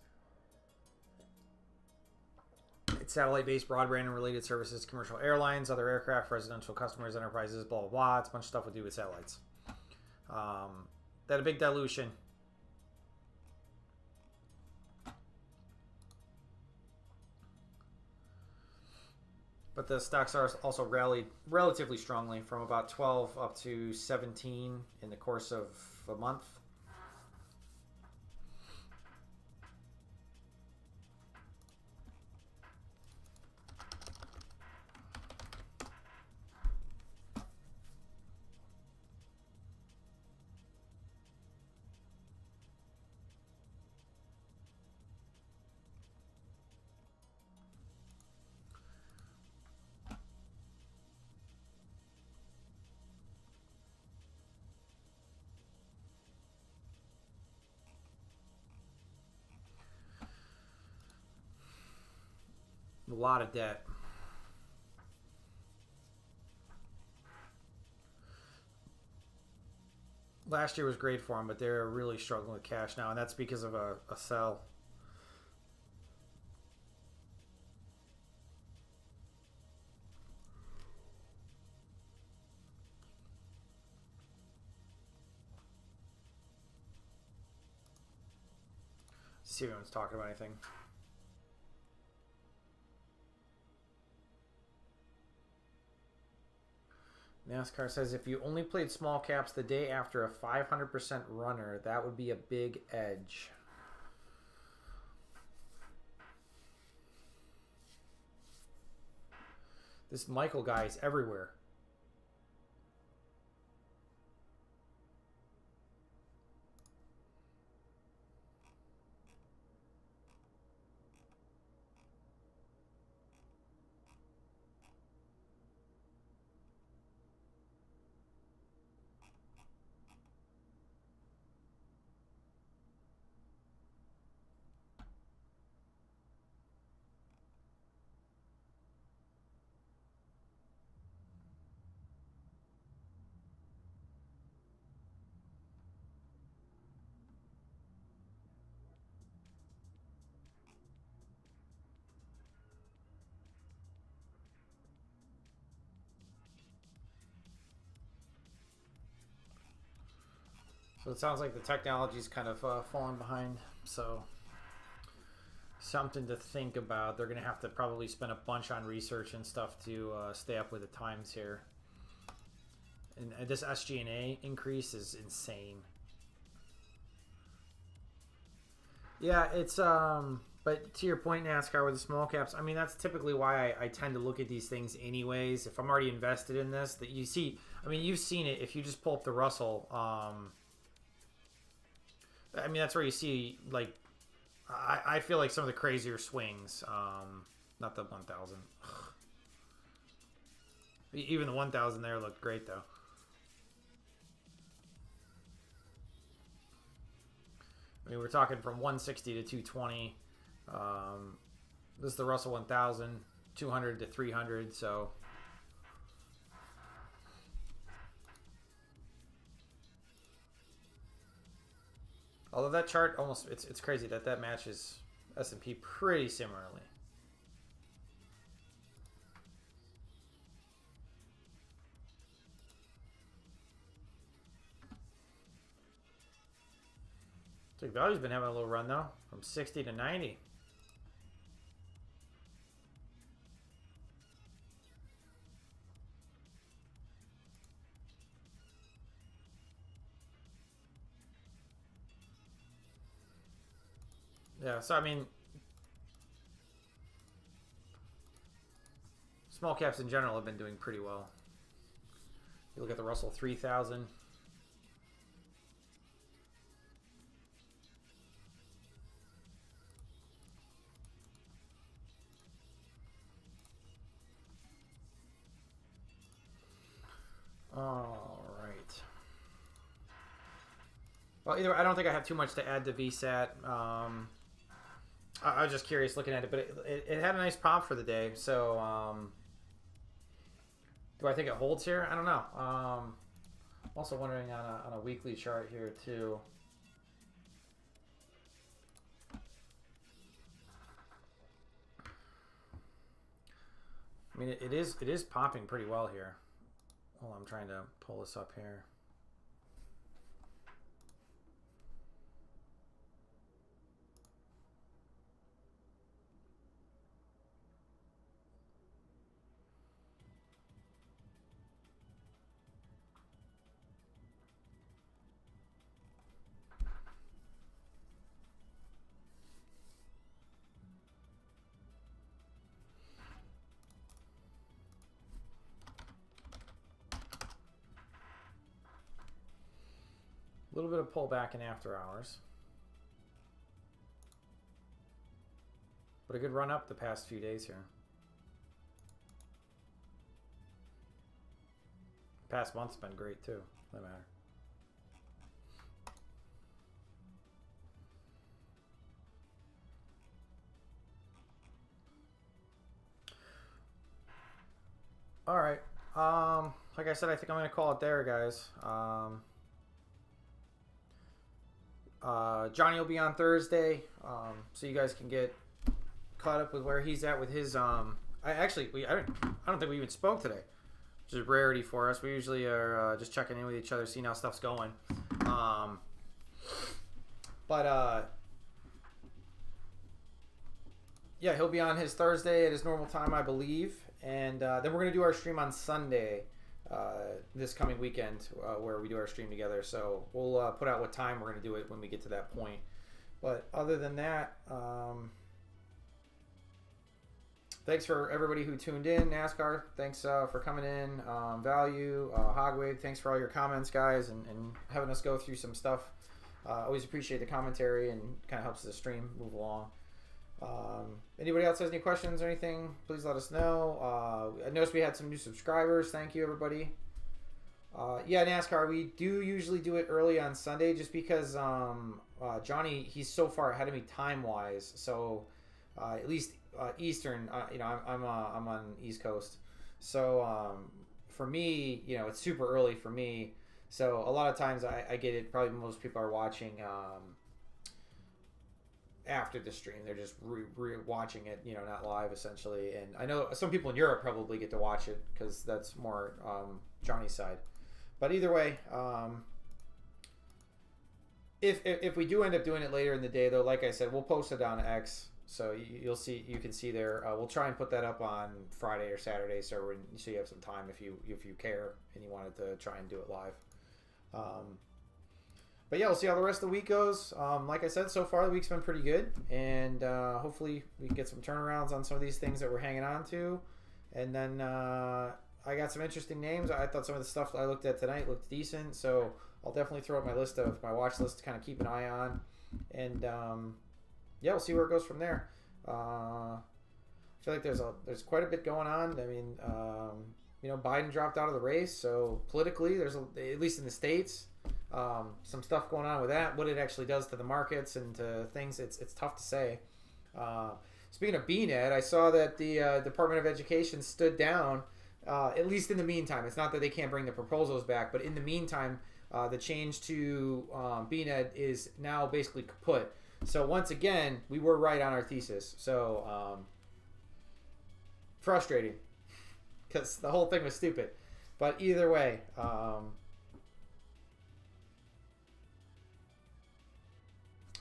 It's satellite-based broadband and related services, commercial airlines, other aircraft, residential customers, enterprises, blah, blah, blah. It's a bunch of stuff we do with satellites. That a big dilution. But the stocks are also rallied relatively strongly from about 12 up to 17 in the course of a month. A lot of debt. Last year was great for them, but they're really struggling with cash now, and that's because of a sell. See if anyone's talking about anything. NASCAR says if you only played small caps the day after a 500% runner, that would be a big edge. This Michael guy is everywhere. So it sounds like the technology's kind of falling behind. So something to think about. They're going to have to probably spend a bunch on research and stuff to stay up with the times here. And this SG&A increase is insane. Yeah, it's but to your point, NASCAR, with the small caps, I mean, that's typically why I tend to look at these things anyways. If I'm already invested in this, that you see, I mean, you've seen it. If you just pull up the Russell, I mean, that's where you see, like, I feel like some of the crazier swings. Not the 1,000. Even the 1,000 there looked great, though. I mean, we're talking from 160 to 220. This is the Russell 1000, 200 to 300. So, although that chart almost, it's crazy that matches S&P pretty similarly. So value's been having a little run though, from 60 to 90. Yeah, so I mean, small caps in general have been doing pretty well. You look at the Russell 3000. All right. Well, either way, I don't think I have too much to add to VSAT. I was just curious looking at it, but it had a nice pop for the day. So, do I think it holds here? I don't know. I'm also wondering on a weekly chart here too. I mean, it is popping pretty well here. Well, I'm trying to pull this up here. A little bit of pullback in after hours, but a good run up the past few days here. Past month's been great too, for that matter. All right. Like I said, I think I'm going to call it there, guys. Johnny will be on Thursday, so you guys can get caught up with where he's at with his. I don't think we even spoke today, which is a rarity for us. We usually are just checking in with each other, seeing how stuff's going. Yeah, he'll be on his Thursday at his normal time, I believe, and then we're gonna do our stream on Sunday. This coming weekend where we do our stream together, so we'll put out what time we're going to do it when we get to that point. But other than that, thanks for everybody who tuned in. NASCAR, thanks for coming in. Value, Hogwave, thanks for all your comments, guys, and having us go through some stuff. Always appreciate the commentary and kind of helps the stream move along. Anybody else has any questions or anything, please let us know. I noticed we had some new subscribers. Thank you, everybody. Yeah, NASCAR, we do usually do it early on Sunday just because Johnny, he's so far ahead of me time-wise. So at least Eastern, you know, I'm on East Coast. So for me, you know, it's super early for me. So a lot of times I get it, probably most people are watching after the stream. They're just watching it, you know, not live essentially. And I know some people in Europe probably get to watch it because that's more Johnny's side. But either way, If we do end up doing it later in the day, though, like I said, we'll post it on X, so you can see there. We'll try and put that up on Friday or Saturday, so you have some time if you care and you wanted to try and do it live. But yeah, we'll see how the rest of the week goes. Like I said, so far the week's been pretty good, and hopefully we can get some turnarounds on some of these things that we're hanging on to. And then I got some interesting names. I thought some of the stuff I looked at tonight looked decent, so I'll definitely throw up my watch list to kind of keep an eye on. And yeah, we'll see where it goes from there. I feel like there's quite a bit going on. I mean, you know, Biden dropped out of the race, so politically, there's at least in the States. Some stuff going on with that. What it actually does to the markets and to things, it's tough to say. Speaking of BNED, I saw that the Department of Education stood down, at least in the meantime. It's not that they can't bring the proposals back, but in the meantime, the change to BNED is now basically kaput. So once again, we were right on our thesis. So frustrating, because the whole thing was stupid. But either way,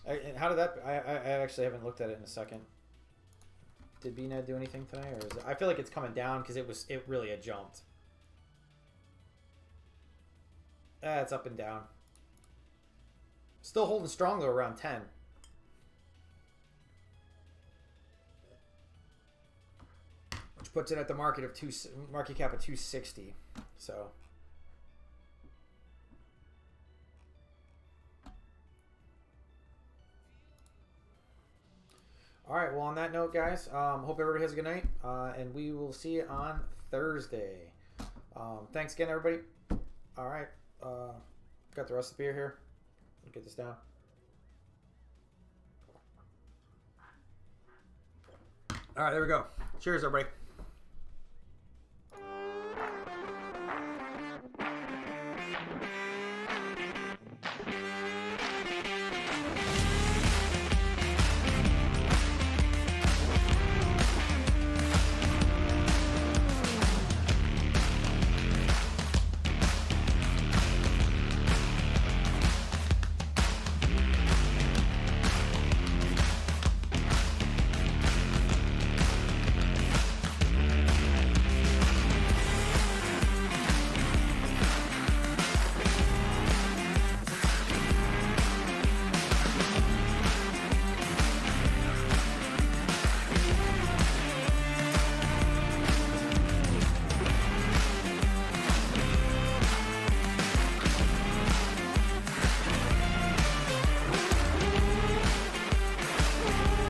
and how did that? I actually haven't looked at it in a second. Did BNED do anything today, or is it? I feel like it's coming down because it really had jumped. It's up and down. Still holding strong though, around 10. Which puts it at the market cap of 260. So. All right, well, on that note, guys, hope everybody has a good night, and we will see you on Thursday. Thanks again, everybody. All right, got the rest of the beer here. Let me get this down. All right, there we go. Cheers, everybody.